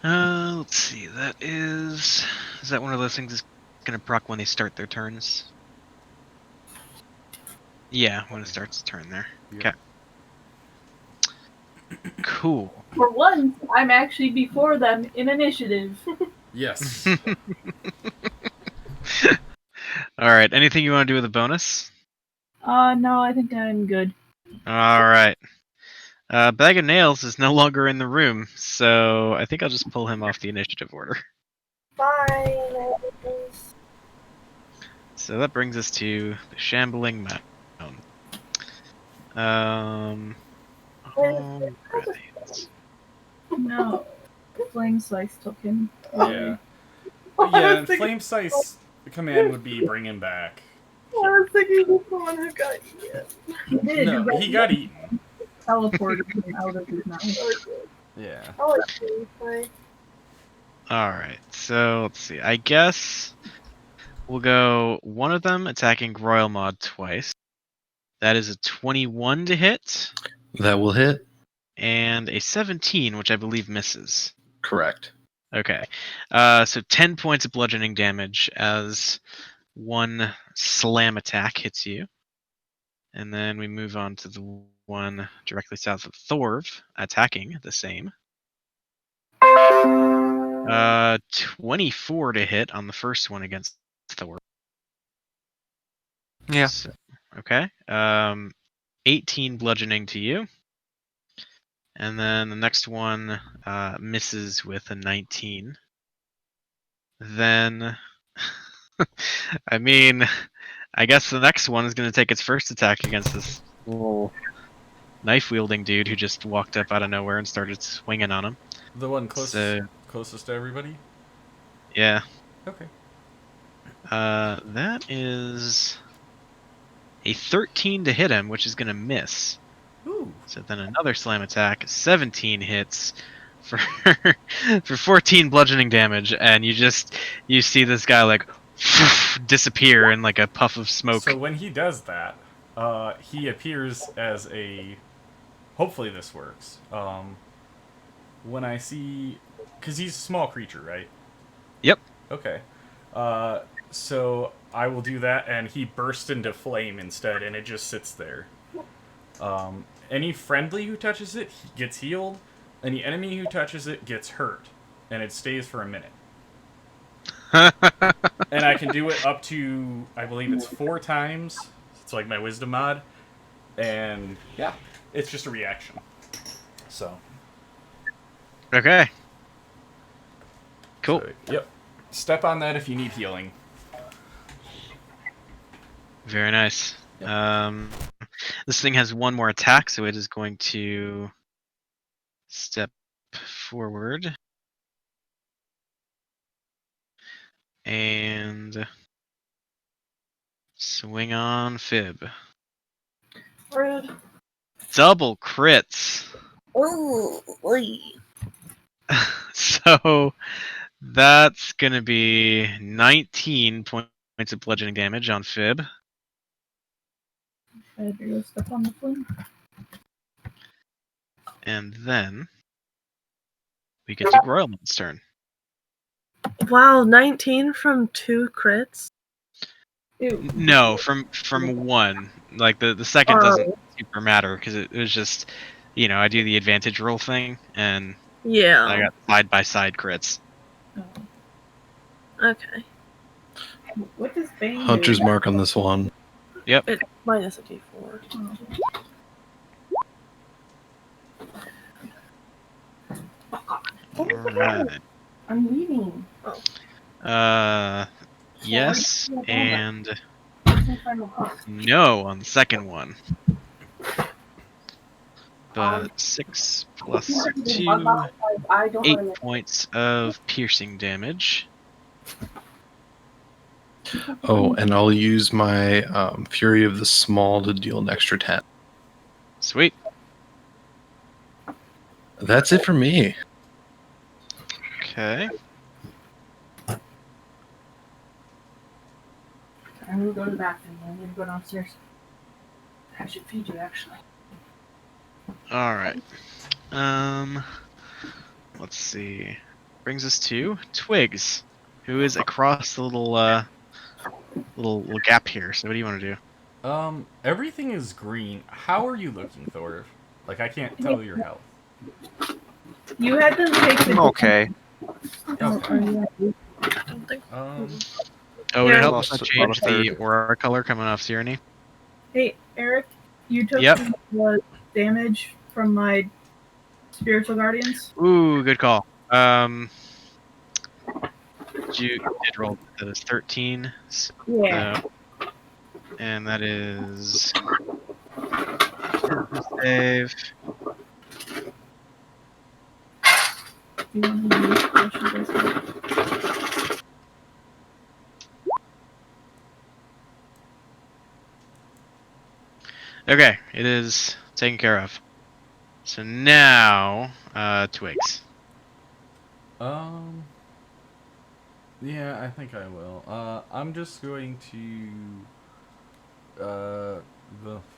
Let's see. That is that one of those things that's gonna proc when they start their turns? Yeah, when it starts its turn there. Yeah. Okay. Cool. For once, I'm actually before them in initiative. Yes. All right. Anything you want to do with a bonus? No, I think I'm good. All right. Bag of Nails is no longer in the room, so I think I'll just pull him off the initiative order. Bye. So that brings us to the Shambling Mound. Alright. No. Flame Slice took him. Yeah. Yeah, Flame Sice command would be bring him back. I was thinking of the one who got eaten. He did. No, he got eaten. Teleported him out of his mouth. Yeah. I like to play. Alright, so let's see. I guess we'll go one of them attacking Royal Mod twice. That is a 21 to hit, That will hit. and a 17, which I believe misses. Correct. Okay. So 10 points of bludgeoning damage as one slam attack hits you. And then we move on to the one directly south of Thorv, attacking the same. 24 to hit on the first one against Thorv. Yeah. So, okay. 18 bludgeoning to you. And then the next one misses with a 19. Then, I mean, I guess the next one is going to take its first attack against this little knife-wielding dude who just walked up out of nowhere and started swinging on him. The one So, closest to everybody? yeah. Okay. That is a 13 to hit him, which is going to miss. Ooh. So then another slam attack, 17 hits for for 14 bludgeoning damage, and you see this guy like disappear in like a puff of smoke. So when he does that, he appears as a. Hopefully this works. When I see, because he's a small creature, right? Yep. Okay. So I will do that, and he bursts into flame instead, and it just sits there. Any friendly who touches it gets healed. Any enemy who touches it gets hurt, and it stays for a minute. And I can do it up to, I believe it's 4 times. It's like my wisdom mod. And yeah, it's just a reaction. So. Okay. Cool. So, yep. Step on that if you need healing. Very nice. Yep. This thing has one more attack, so it is going to step forward and swing on Fib. Rude. Double crits. Ooh, oy. So that's gonna be 19 points of bludgeoning damage on Fib. I had to go step on the flame. And then we get to Groylemon's turn. Wow, 19 from 2 crits. Ew. No, from one. Like the second doesn't super matter because it was just, I do the advantage roll thing and Yeah. I got side by side crits. Oh. Okay. What does Bane Hunter's do? mark on this one. It's minus a d4. Oh. Alright. I'm leaving. Yes and Can't find my book. no on the second one. But 6 plus 2, I don't 8 want to points of piercing damage. Oh, and I'll use my Fury of the Small to deal an extra 10. Sweet. That's it for me. Okay. I'm gonna go to the bathroom. I'm gonna go downstairs. I should feed you, actually. Alright. Let's see. Brings us to Twigs, who is across the little gap here. So what do you want to do? Everything is green. How are you looking, Thor? Like, I can't tell your health. You had them take the. Okay. Okay. I don't think. Oh, would Yeah. it help Lost us about change a the third. aura color coming off Tyranny? Hey, Eric, you took Yep. the damage from my spiritual guardians. Ooh, good call. You did roll. That is 13. Yeah. And that is save. You want to use potion dice? Okay, it is taken care of. So now, Twigs. Yeah, I think I will. I'm just going to.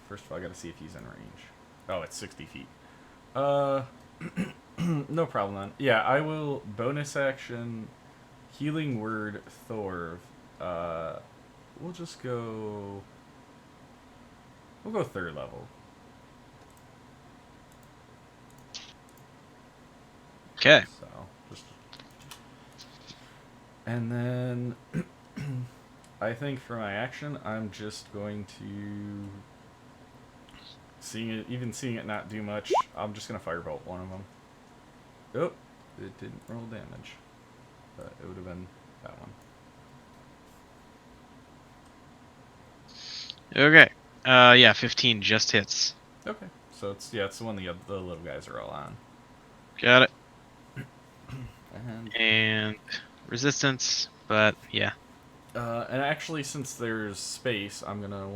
First of all, I gotta see if he's in range. Oh, it's 60 feet. No problem then. Yeah, I will bonus action, healing word Thorv. We'll just go. We'll go 3rd level. Okay. So just. And then I think for my action, I'm just going to seeing it not do much. I'm just gonna firebolt one of them. Oh, it didn't roll damage, but it would have been that one. Okay. Yeah, 15 just hits. Okay, so it's the one the little guys are all on. Got it. And And resistance, but yeah. and actually, since there's space, I'm gonna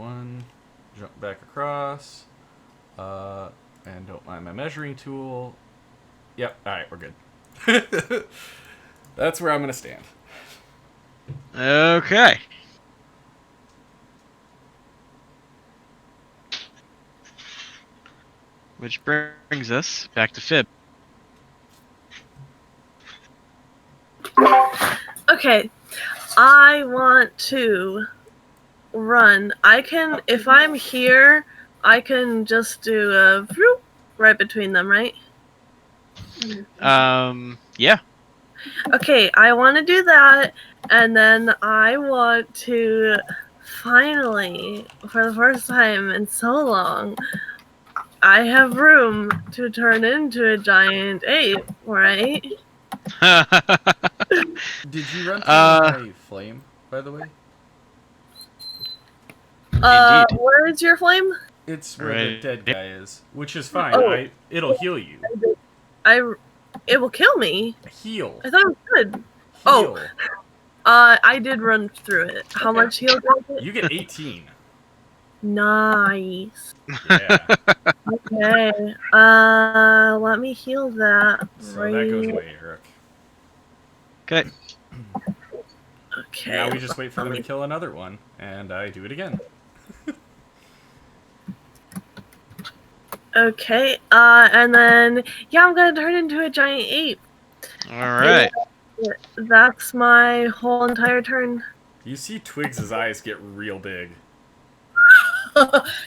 jump back across, and don't mind my measuring tool. Yep. All right, we're good. That's where I'm gonna stand. Okay. Which brings us back to Fib. Okay, I want to run. I can, if I'm here, I can just do a whoop right between them, right? Yeah. Okay, I want to do that, and then I want to finally, for the first time in so long, I have room to turn into a giant ape, right? Did you run through my flame, by the way? Indeed. Where's your flame? It's where the Right. dead guy is, which is fine. Oh. It'll heal you. It will kill me. Heal. I thought it was good. Heal. Oh. I did run through it. How Okay. much heal was it? You get 18. Nice. Yeah. Okay. Let me heal that. So that goes away, Eric. Okay. Okay. Now we just wait for them to kill another one, and I do it again. Okay. And then yeah, I'm gonna turn into a giant ape. All right. That's my whole entire turn. You see Twigs' eyes get real big.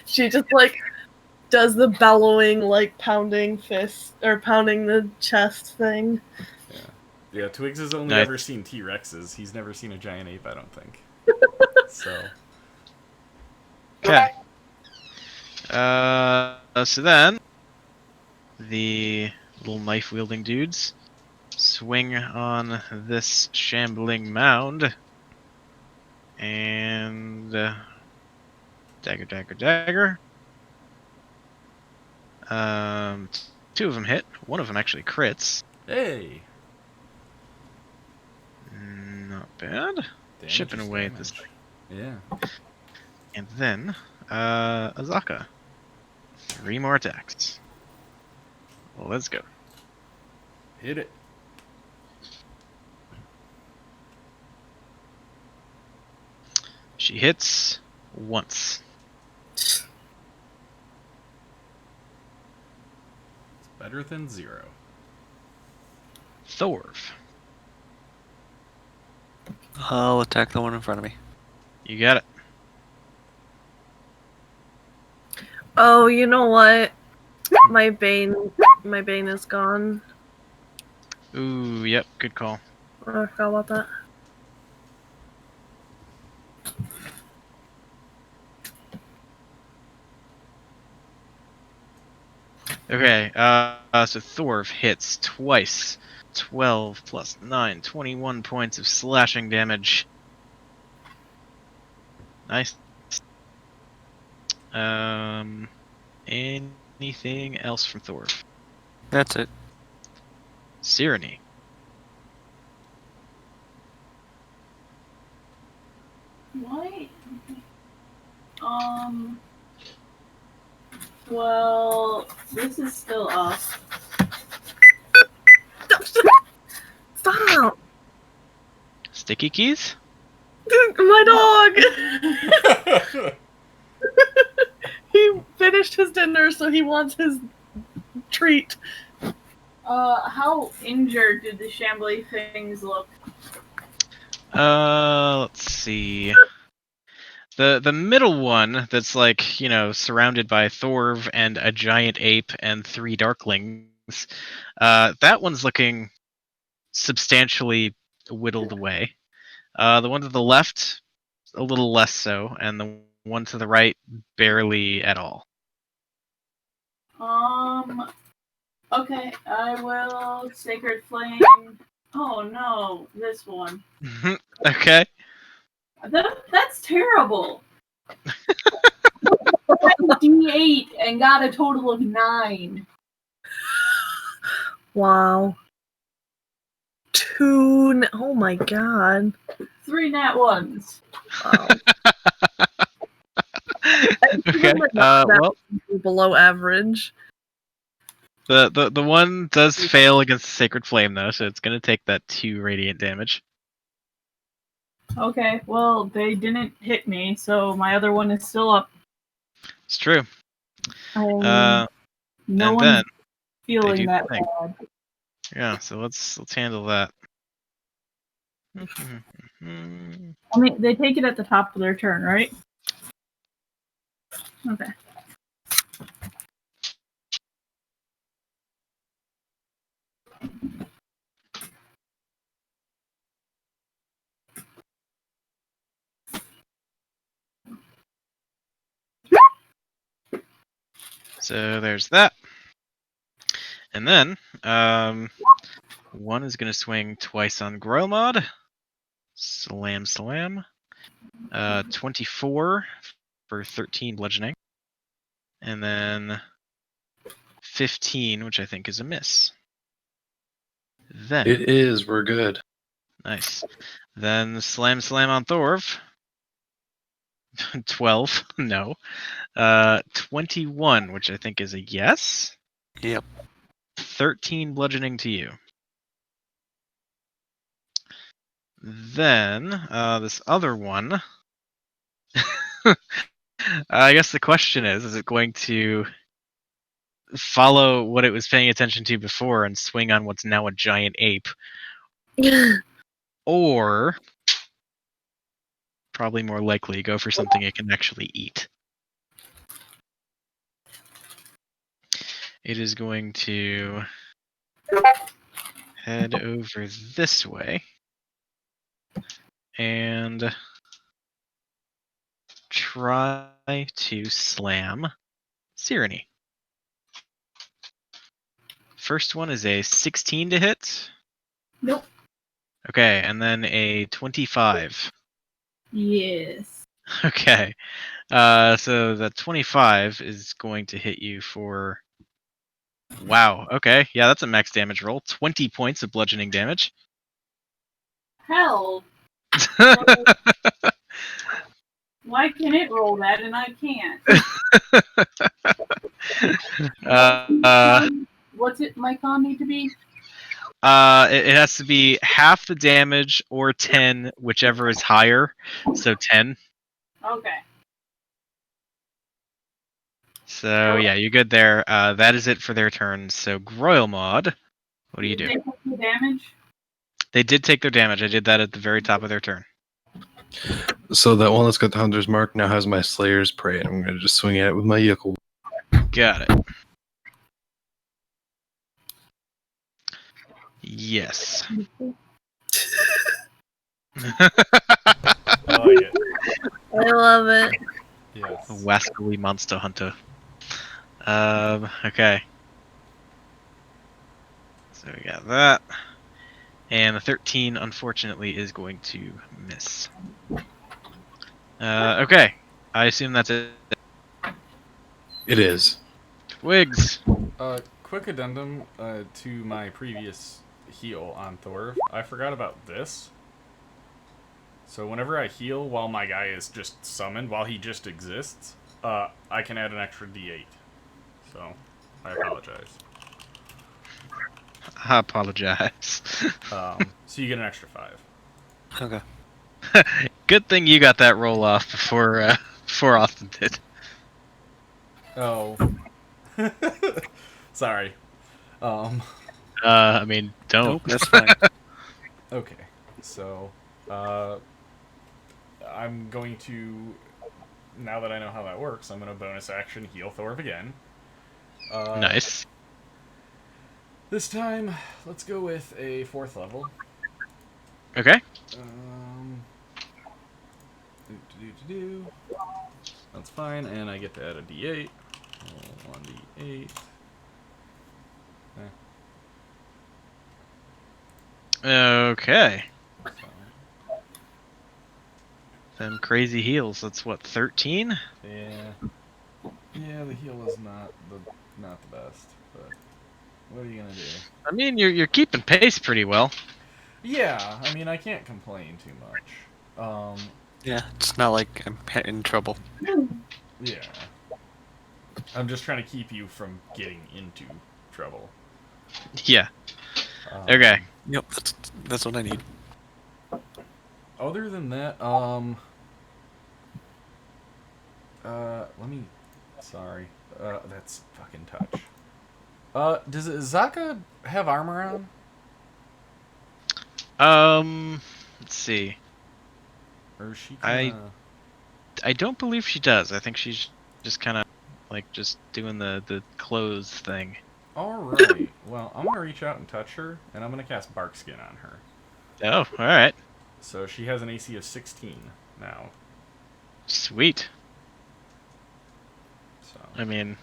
She just like does the bellowing, like pounding fist or pounding the chest thing. Yeah, Twigs has only Nice. ever seen T-Rexes. He's never seen a giant ape, I don't think. So. Okay. So then, the little knife-wielding dudes swing on this shambling mound, and dagger, dagger, dagger. Two of them hit. One of them actually crits. Hey! Not bad. Damage Chipping is away at this damage. thing. Yeah. And then, Azaka. 3 more attacks. Well, let's go. Hit it. She hits once. It's better than 0. Thorv. I'll attack the one in front of me. You got it. Oh, you know what? My bane is gone. Ooh, yep, good call. I forgot about that. Okay, so Thorv hits twice. 12 plus 9, 21 points of slashing damage. Nice. Anything else from Thorv? That's it. Cyrene. What? Well, this is still up. Stop! Sticky keys? My dog! He finished his dinner, so he wants his treat. How injured did the shambly things look? Let's see. The middle one that's like, you know, surrounded by Thorv and a giant ape and 3 darklings. That one's looking substantially whittled away. The one to the left, a little less so, and the one to the right, barely at all. Okay, I will Sacred Flame. Oh no, this one. Okay. That's terrible. I went D8 and got a total of 9. Wow. Oh my god. 3 nat ones. Wow. Okay. Not that Well, below average. the one does fail against the Sacred Flame though, so it's gonna take that 2 radiant damage. Okay, well, they didn't hit me, so my other one is still up. It's true. No And one's then feeling do that the thing. bad. Yeah, so let's handle that. I mean, they take it at the top of their turn, right? Okay. So there's that. And then one is gonna swing twice on Groilmod. Slam slam. 24 for 13 bludgeoning. And then 15, which I think is a miss. Then It is. We're good. nice. Then slam slam on Thorv. 12, no. 21, which I think is a yes. Yep. 13 bludgeoning to you. Then this other one. I guess the question is it going to follow what it was paying attention to before and swing on what's now a giant ape? Or probably more likely go for something it can actually eat. It is going to head over this way and try to slam Cyrene. First one is a 16 to hit. Nope. Okay, and then a 25. Yes. Okay. So the 25 is going to hit you for... Wow, okay. Yeah, that's a max damage roll. 20 points of bludgeoning damage. Hell, why can it roll that and I can't? What's it? My con need to be? It has to be half the damage or 10, whichever is higher. So 10. Okay. So yeah, you're good there. That is it for their turn. So Groilmod, what do you do? They take the damage. They did take their damage. I did that at the very top of their turn. So that one that's got the Hunter's Mark now has my Slayer's Prey, and I'm going to just swing at it with my Yickle. Got it. Yes. I like it. I love it. Yes. Wascally Monster Hunter. Okay. So we got that. And the 13, unfortunately, is going to miss. Okay. I assume that's it. It is. Twigs. Quick addendum to my previous heal on Thor. I forgot about this. So whenever I heal while my guy is just summoned, while he just exists, I can add an extra D8. So, I apologize. I apologize. So you get an extra 5. Okay. Good thing you got that roll off before Austin did. Oh. Sorry. I mean, don't. Nope, that's fine. Okay. So, I'm going to, now that I know how that works, I'm going to bonus action heal Thorv again. Nice. This time, let's go with a 4th level. Okay. That's fine, and I get to add a D8. Roll 1D8. Okay. So, Them crazy heals. That's what, 13? yeah, the heal is not the best, but what are you gonna do? I mean, you're keeping pace pretty well. Yeah, I mean, I can't complain too much. Yeah, it's not like I'm in trouble. Yeah. I'm just trying to keep you from getting into trouble. Yeah. Um, Okay. Yep, that's what I need. Other than that, let me. Sorry. That's fucking touch. Does Zaka have armor on? Let's see. Or is she I kinda... don't believe she does. I think she's just kind of like just doing the clothes thing. Alright, well, I'm gonna reach out and touch her, and I'm gonna cast Bark Skin on her. Oh, all right. So she has an AC of 16 now. Sweet. So. I mean,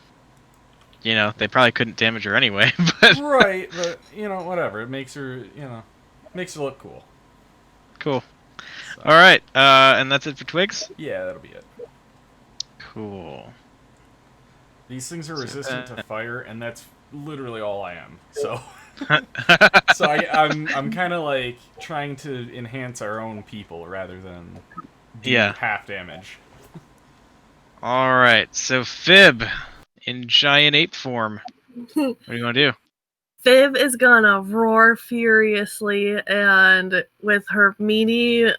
you know, they probably couldn't damage her anyway, but Right, but, you know, whatever. It makes her, you know, makes her look cool. cool. So. All right, and that's it for Twigs. Yeah, that'll be it. Cool. These things are So, resistant to fire, and that's literally all I am. So, so I'm kind of like trying to enhance our own people rather than do Yeah. half damage. All right, so Fib in giant ape form. What do you want to do? Viv is gonna roar furiously and with her meaty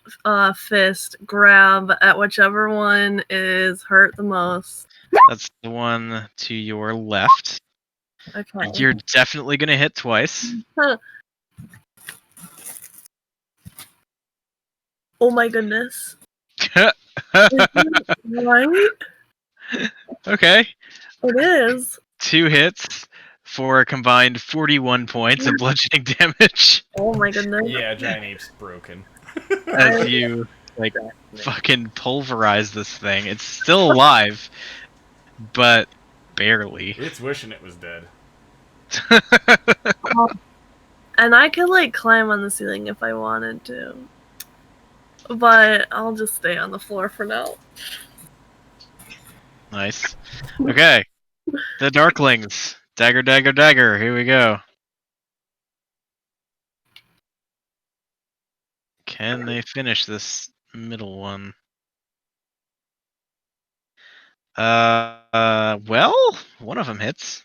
fist grab at whichever one is hurt the most. That's the one to your left. Okay. You're definitely gonna hit twice. Oh my goodness. Is it right? Okay. It is. 2 hits for a combined 41 points of bludgeoning damage Oh my goodness. Yeah, giant ape's broken. as you like fucking pulverize this thing. It's still alive, but barely. It's wishing it was dead. And I could like climb on the ceiling if I wanted to. But I'll just stay on the floor for now. Nice. Okay. The Darklings. Dagger, dagger, dagger. Here we go. Can they finish this middle one? Well, one of them hits.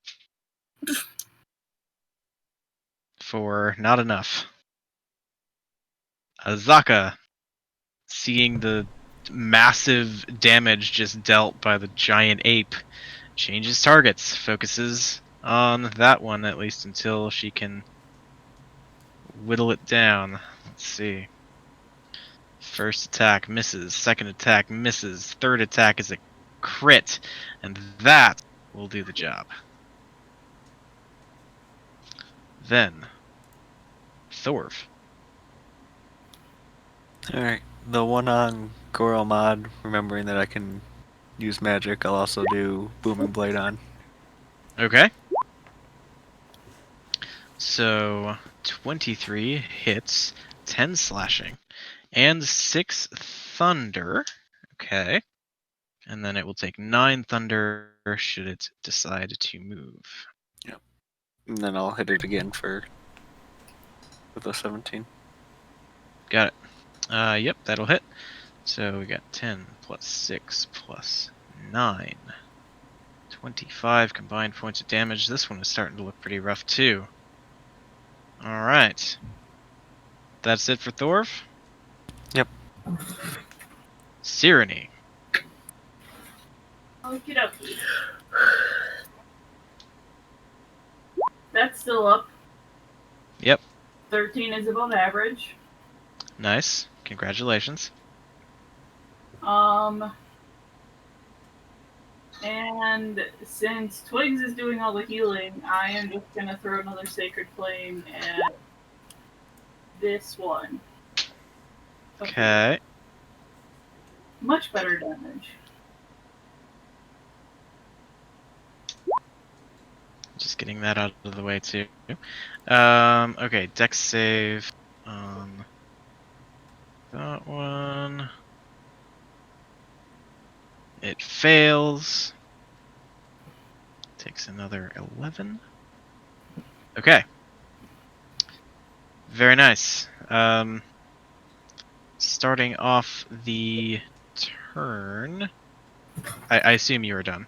For not enough. Azaka, seeing the massive damage just dealt by the giant ape, changes targets, focuses on that one at least until she can whittle it down. Let's see. First attack misses, second attack misses, third attack is a crit, and that will do the job. Then, Thorv. Alright, the one on Goromod, remembering that I can use magic, I'll also do Booming Blade on. Okay. So, 23 hits, 10 slashing, and 6 thunder. Okay. And then it will take 9 thunder should it decide to move. And then I'll hit it again with a 17. Got it. Yep, that'll hit. So we got 10 plus 6 plus 9. 25 combined points of damage. This one is starting to look pretty rough too. Alright. That's it for Thorv? Yep. Cyrene. Okie dokie. That's still up. Yep. 13 is above average. Nice. Congratulations. And since Twigs is doing all the healing, I am just gonna throw another Sacred Flame at this one. Okay. Much better damage. Just getting that out of the way too. Okay, Dex save on that one. It fails. Takes another 11. Okay. Very nice. Starting off the turn. I assume you are done.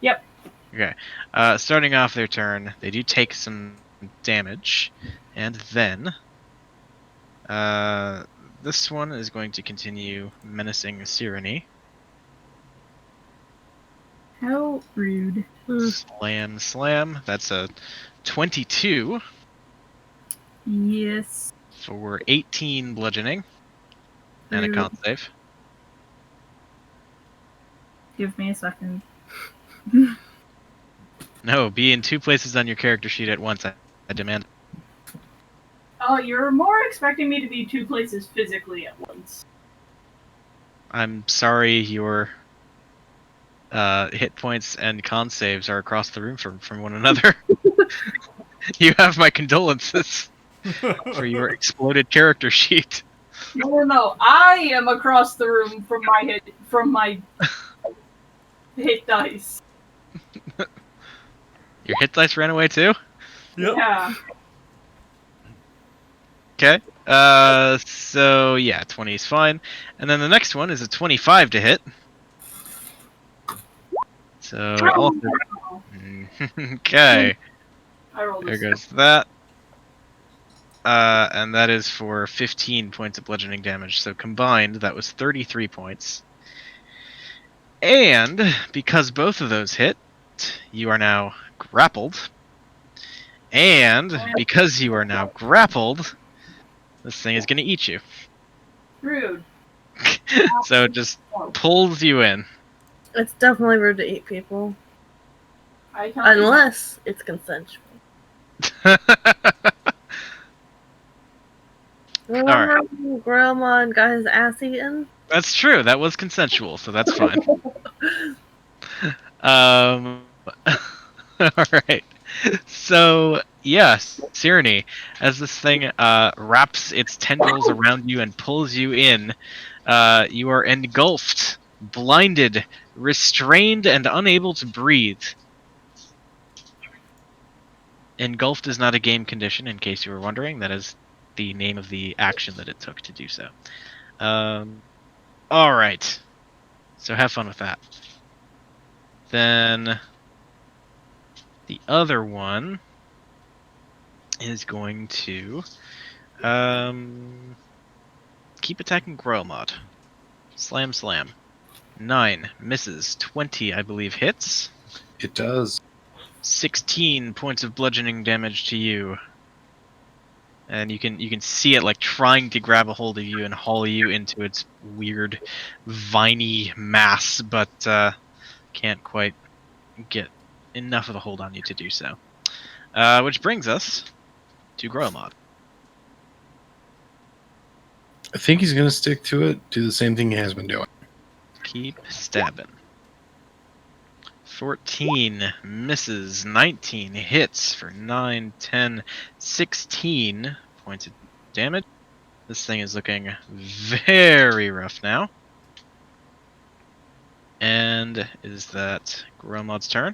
Yep. Okay. Starting off their turn, they do take some damage, and then this one is going to continue menacing Cyrene. How Oh, rude. Slam, slam. That's a 22 Yes. for 18 bludgeoning and a Rude. con save. Give me a second. No, be in 2 places on your character sheet at once. I demand. Oh, you're more expecting me to be 2 places physically at once. I'm sorry your hit points and con saves are across the room from one another. You have my condolences for your exploded character sheet. No. I am across the room from my hit dice. Your hit dice ran away too? Yep. Yeah. Okay. So yeah, 20 is fine. And then the next one is a 25 to hit. So also. Okay. I rolled There this. goes that. And that is for 15 points of bludgeoning damage. So combined, that was 33 points. And because both of those hit, you are now grappled. And because you are now grappled, this thing is going to eat you. Rude. So it just pulls you in. It's definitely rude to eat people. I tell you. Unless it's consensual. Remember when Grandma got his ass eaten? That's true. That was consensual, so that's fine. All right. So yes, Cyrene, as this thing wraps its tendrils around you and pulls you in, you are engulfed, blinded, restrained, and unable to breathe. Engulfed is not a game condition, in case you were wondering. That is the name of the action that it took to do so. All right. So have fun with that. Then the other one is going to keep attacking Growlmod. Slam, slam. 9 misses. 20, I believe, hits. It does. 16 points of bludgeoning damage to you. And you can see it like trying to grab a hold of you and haul you into its weird viney mass, but can't quite get enough of a hold on you to do so. Which brings us to Growlmod. I think he's going to stick to it, do the same thing he has been doing. Keep stabbing. 14 misses, 19 hits for 9, 10, 16 points of damage. This thing is looking very rough now. And is that Gromod's turn?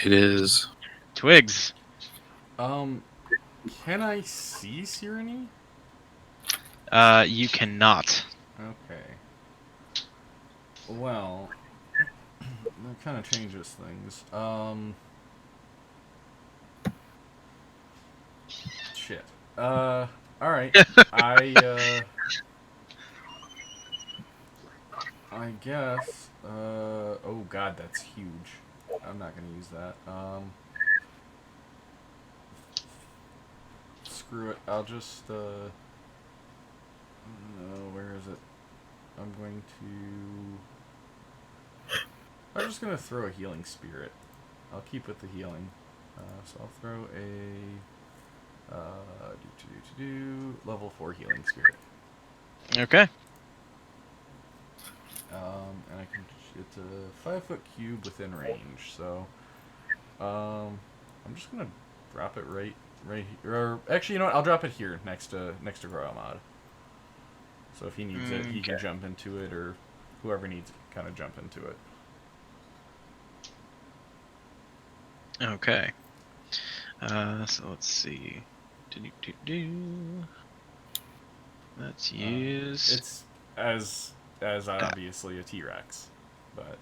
It is. Twigs. Can I see Cyrene? You cannot. Okay. Well, that kind of changes things. Shit. Alright. I guess, oh god, that's huge. I'm not gonna use that. Screw it. I'll just, no, where is it? I'm just gonna throw a healing spirit. I'll keep with the healing. So I'll throw a, level 4 healing spirit. Okay. And I can, it's a 5-foot cube within range, so, I'm just gonna drop it right here, or actually, you know what, I'll drop it here, next to Gromod. So if he needs it, he can jump into it, or whoever needs it can kind of jump into it. Okay. So let's see. Let's use. It's as obviously a T-Rex, but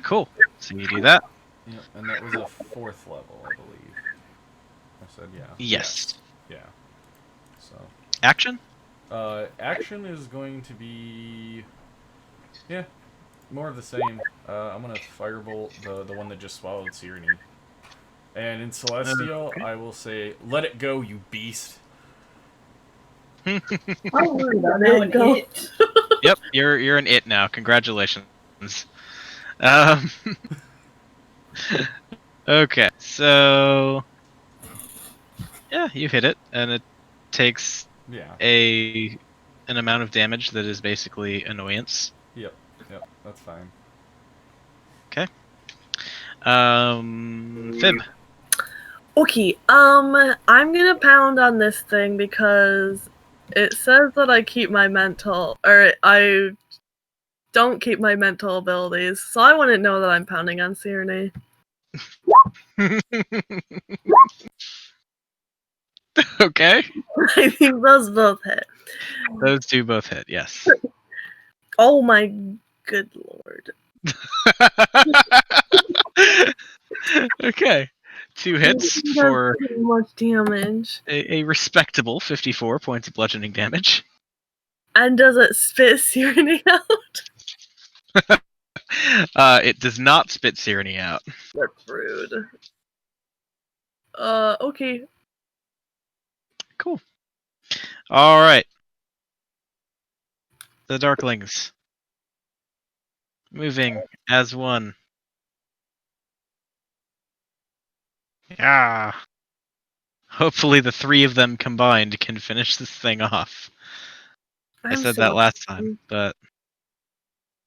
Cool. So you do that. yeah, and that was a 4th level, I believe. I said yeah. Yes. Yeah. So Action. action is going to be Yeah, more of the same. I'm gonna firebolt the one that just swallowed Sirenny. And in Celestial, Okay. I will say, "Let it go, you beast." How rude! I'm Let now it an go. it. Yep, you're an it now. Congratulations. Um, okay, so yeah, you hit it, and it takes Yeah. an amount of damage that is basically annoyance. Yep. Yep. That's fine. Okay. Fib. Okay, I'm gonna pound on this thing because it says that I keep my mental, or I don't keep my mental abilities, so I wouldn't know that I'm pounding on Sirenny. Okay. I think those both hit. Those two both hit, yes. Oh my good lord. Okay. Two hits for That's too much damage. a respectable 54 points of bludgeoning damage. And does it spit Sirenny out? It does not spit Sirenny out. That's rude. Okay. Cool. All right. The Darklings. Moving as one. Yeah. Hopefully the three of them combined can finish this thing off. I I'm said so that last time, but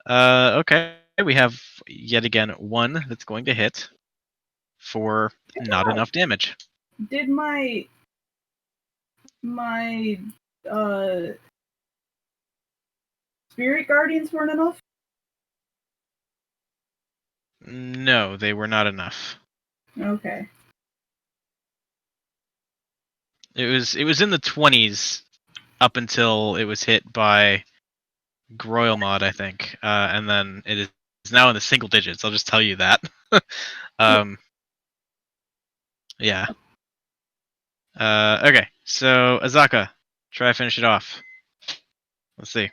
okay. We have yet again one that's going to hit for not enough damage. Did my uh spirit guardians weren't enough? No, they were not enough. Okay. It was in the 20s up until it was hit by Groilmod, I think, and then it is now in the single digits. I'll just tell you that. Yeah. Okay, so Azaka, try to finish it off. Let's see.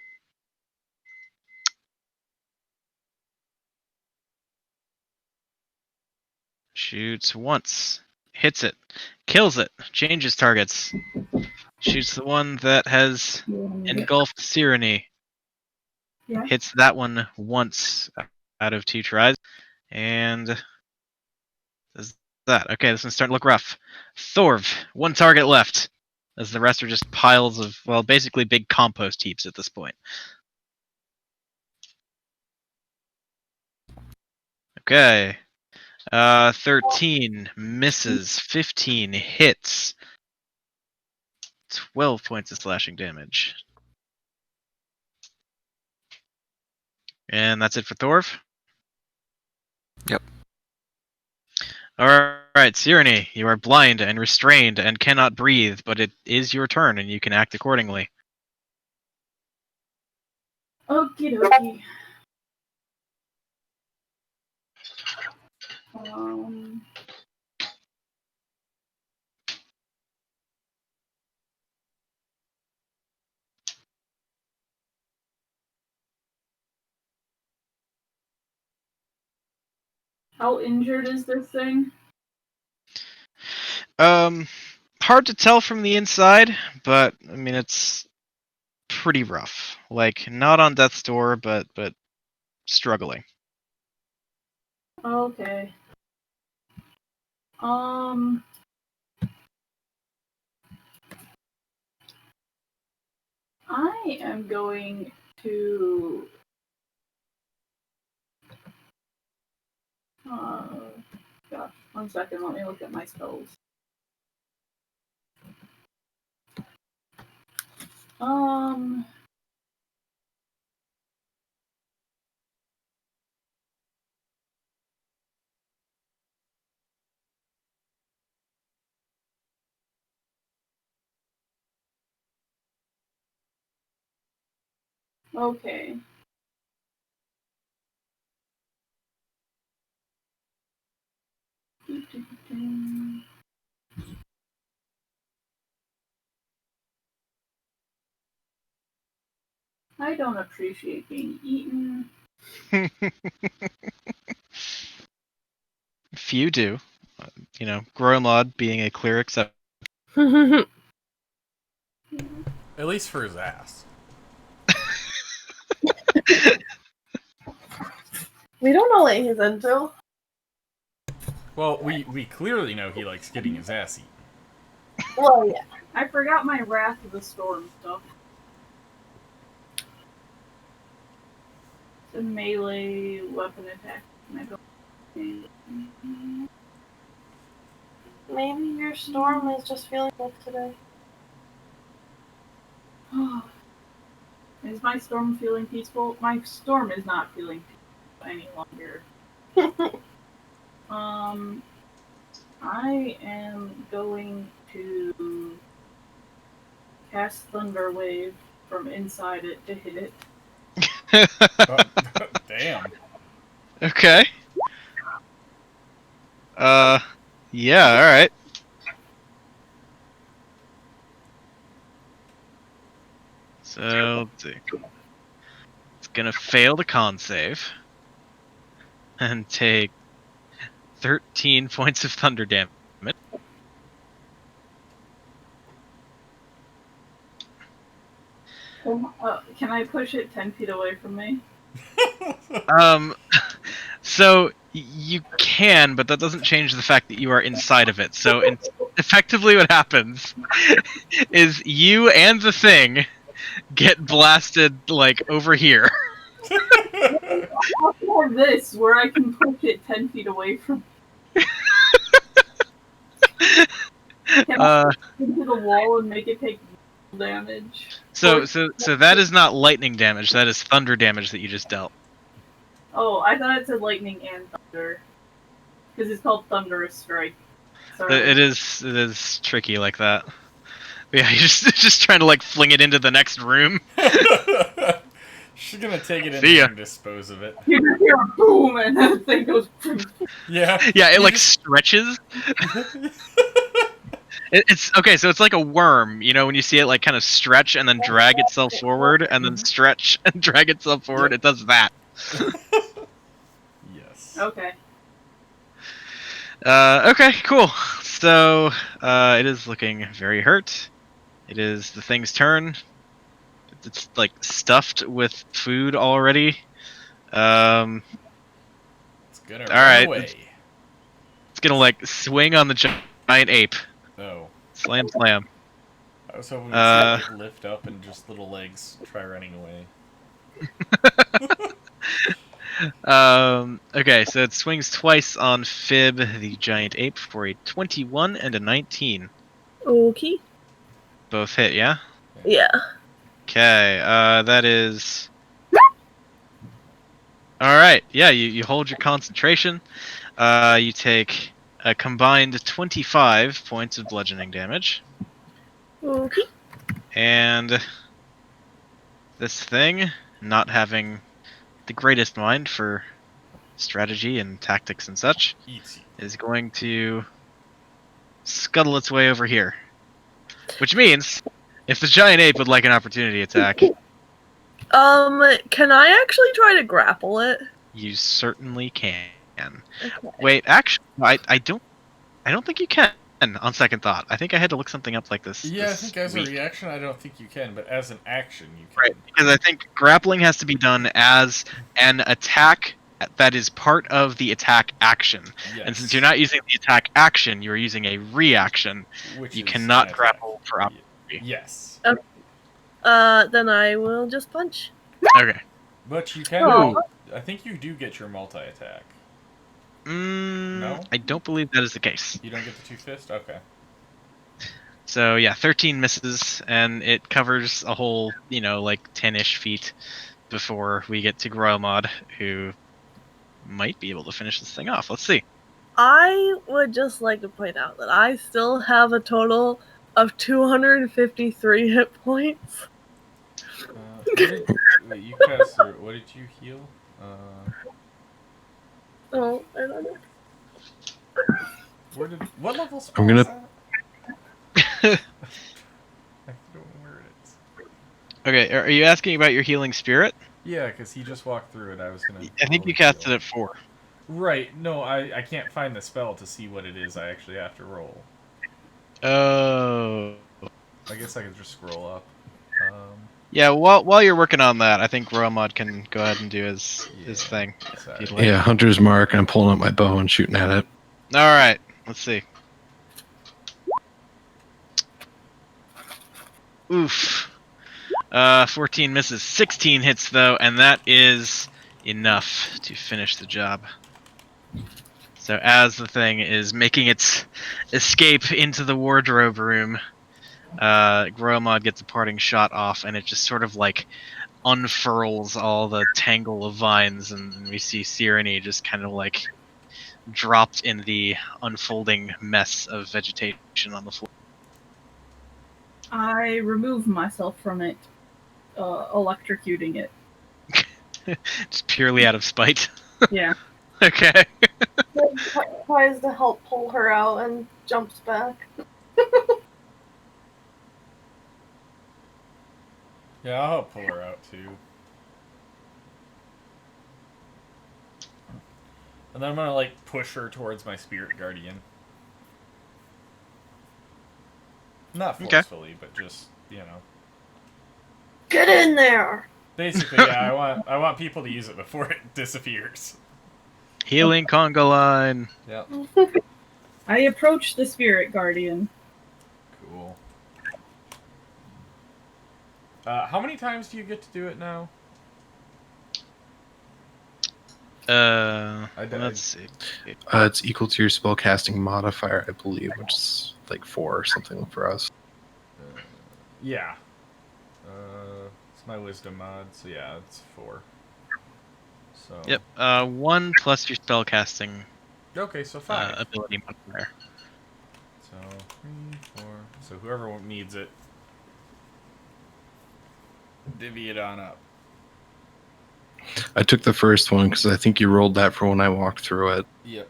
Shoots once, hits it, kills it, changes targets. Shoots the one that has engulfed Sirenny. Yeah. Hits that one once out of 2 tries, and does that. Okay, this one's starting to look rough. Thorv, 1 target left, as the rest are just piles of, well, basically big compost heaps at this point. Okay. 13 misses, 15 hits, 12 points of slashing damage. And that's it for Thorv? Yep. Alright, Sirenny, you are blind and restrained and cannot breathe, but it is your turn and you can act accordingly. Okie dokie. Um. How injured is this thing? Hard to tell from the inside, but I mean it's pretty rough. Like not on death's door, but struggling. Okay. Um. I am going to. Gosh, 1 second. Let me look at my spells. Um. Okay. I don't appreciate being eaten. Few do. You know, Gromod being a clear exception. At least for his ass. We don't know what he's into. Well, we clearly know he likes getting his ass eaten. Well, yeah. I forgot my Wrath of the Storm stuff. It's a melee weapon attack. And I don't think- Maybe your storm is just feeling good today. Is my storm feeling peaceful? My storm is not feeling peaceful any longer. I am going to cast Thunder Wave from inside it to hit it. Oh, damn. Okay. Yeah, alright. So, let's see. It's gonna fail the con save. And take 13 points of thunder damage. Can I push it 10 feet away from me? So you can, but that doesn't change the fact that you are inside of it. So effectively what happens is you and the thing get blasted, like, over here. I also have this, where I can push it 10 feet away from me. Can I push it into the wall and make it take damage? So that is not lightning damage, that is thunder damage that you just dealt. Oh, I thought it said lightning and thunder. Because it's called Thunderous Strike. Sorry. It is tricky like that. But yeah, you're just trying to, like, fling it into the next room. She's gonna take it in See ya. there and dispose of it. You just hear a boom and the thing goes. Yeah. Yeah, it You like just- stretches. It's okay, so it's like a worm, you know, when you see it like kind of stretch and then drag itself forward, and then stretch and drag itself forward. It does that. Yes. Okay. Okay, cool. So it is looking very hurt. It is the thing's turn. It's like stuffed with food already. It's gonna All run right. away. It's gonna like swing on the giant ape. Oh. Slam, slam. I was hoping we'd see it lift up and just little legs try running away. Okay, so it swings twice on Fib, the giant ape, for a 21 and a 19. Okay. Both hit, yeah? Yeah. Okay, that is... Alright, yeah, you hold your concentration. You take a combined 25 points of bludgeoning damage. Okay. And this thing, not having the greatest mind for strategy and tactics and such, Eats you. is going to scuttle its way over here. Which means, if the giant ape would like an opportunity attack, Can I actually try to grapple it? you certainly can. Okay. Wait, actually, I don't think you can. On second thought, I think I had to look something up like this. Yeah, I this think as a week. reaction, I don't think you can, but as an action, you can. Right, because I think grappling has to be done as an attack that is part of the attack action. Yes. And since you're not using the attack action, you're using a reaction. Which You is cannot an attack. grapple for opportunity. Yes. Then I will just punch. Okay. But you can. Oh. I think you do get your multi attack. No? I don't believe that is the case. You don't get the two fist? Okay. So yeah, 13 misses, and it covers a whole, like 10-ish feet before we get to Gromod, who might be able to finish this thing off. Let's see. I would just like to point out that I still have a total of 253 hit points. Wait, you cast. What did you heal? Oh, I don't know. What level spell I'm gonna- is that? I don't know where it is. Okay, are you asking about your healing spirit? Yeah, because he just walked through it. I was gonna. I think you totally cast heal. it at 4. Right. No, I can't find the spell to see what it is. I actually have to roll. Oh. I guess I could just scroll up. Yeah, while you're working on that, I think Roamod can go ahead and do his Yeah, thing. If sorry. you'd like. Yeah, Hunter's Mark. I'm pulling up my bow and shooting at it. Alright, let's see. Oof. 14 misses. 16 hits, though, and that is enough to finish the job. So as the thing is making its escape into the wardrobe room, Gromod gets a parting shot off, and it just sort of like unfurls all the tangle of vines, and we see Sirenny just kind of like dropped in the unfolding mess of vegetation on the floor. I remove myself from it, electrocuting it. Just purely out of spite. Yeah. Okay. Tries to help pull her out and jumps back. Yeah, I'll help pull her out too. And then I'm gonna like push her towards my spirit guardian. Not Okay. forcefully, but just, you know. Get in there! Basically, yeah, I want people to use it before it disappears. Healing conga line. Yep. I approach the spirit guardian. Cool. How many times do you get to do it now? Let's see. It's equal to your spellcasting modifier, I believe, which is like 4 or something for us. Yeah. It's my wisdom mod, so yeah, it's 4. So. Yep. 1 plus your spellcasting Okay, so 5. ability modifier. So 3, 4. So whoever needs it, divvy it on up. I took the first one because I think you rolled that for when I walked through it. Yep.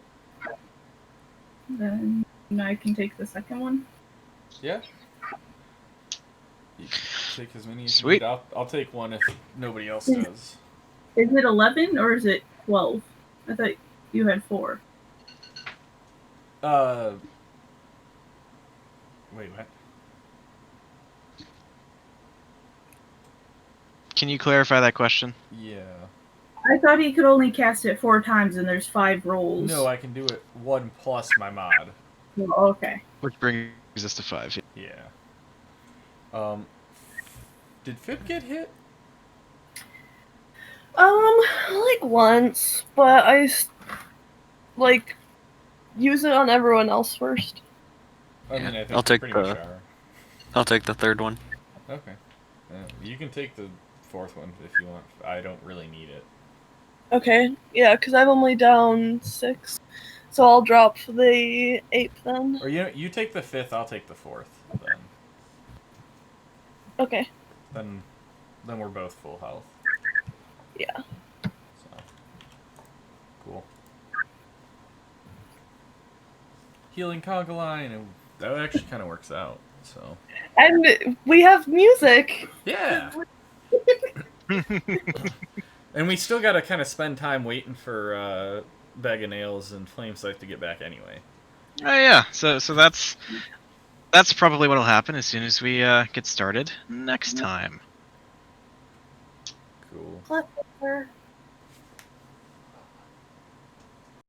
Then I can take the second one. Yeah. You can take as many as Sweet. you need. I'll take one if nobody else does. Is it 11 or is it 12? I thought you had 4. Wait, what? Can you clarify that question? Yeah. I thought he could only cast it 4 times and there's 5 rolls. No, I can do it 1 plus my mod. Oh, okay. Which brings us to 5. Yeah. Did Fib get hit? Like once, but like use it on everyone else first. I mean, I think I'll you take pretty the- much are. I'll take the third one. Okay. You can take the 4th one if you want. I don't really need it. Okay, yeah, because I'm only down 6, so I'll drop the 8th then. Or you take the 5th, I'll take the 4th. Then. Okay. Then we're both full health. Yeah. So cool. Healing conga line, and that actually kind of works out. So And we have music. yeah. And we still gotta kind of spend time waiting for Bag of Nails and Flamesight to get back anyway. Oh yeah. So that's probably what'll happen as soon as we get started next time. Cool. Cliffhanger.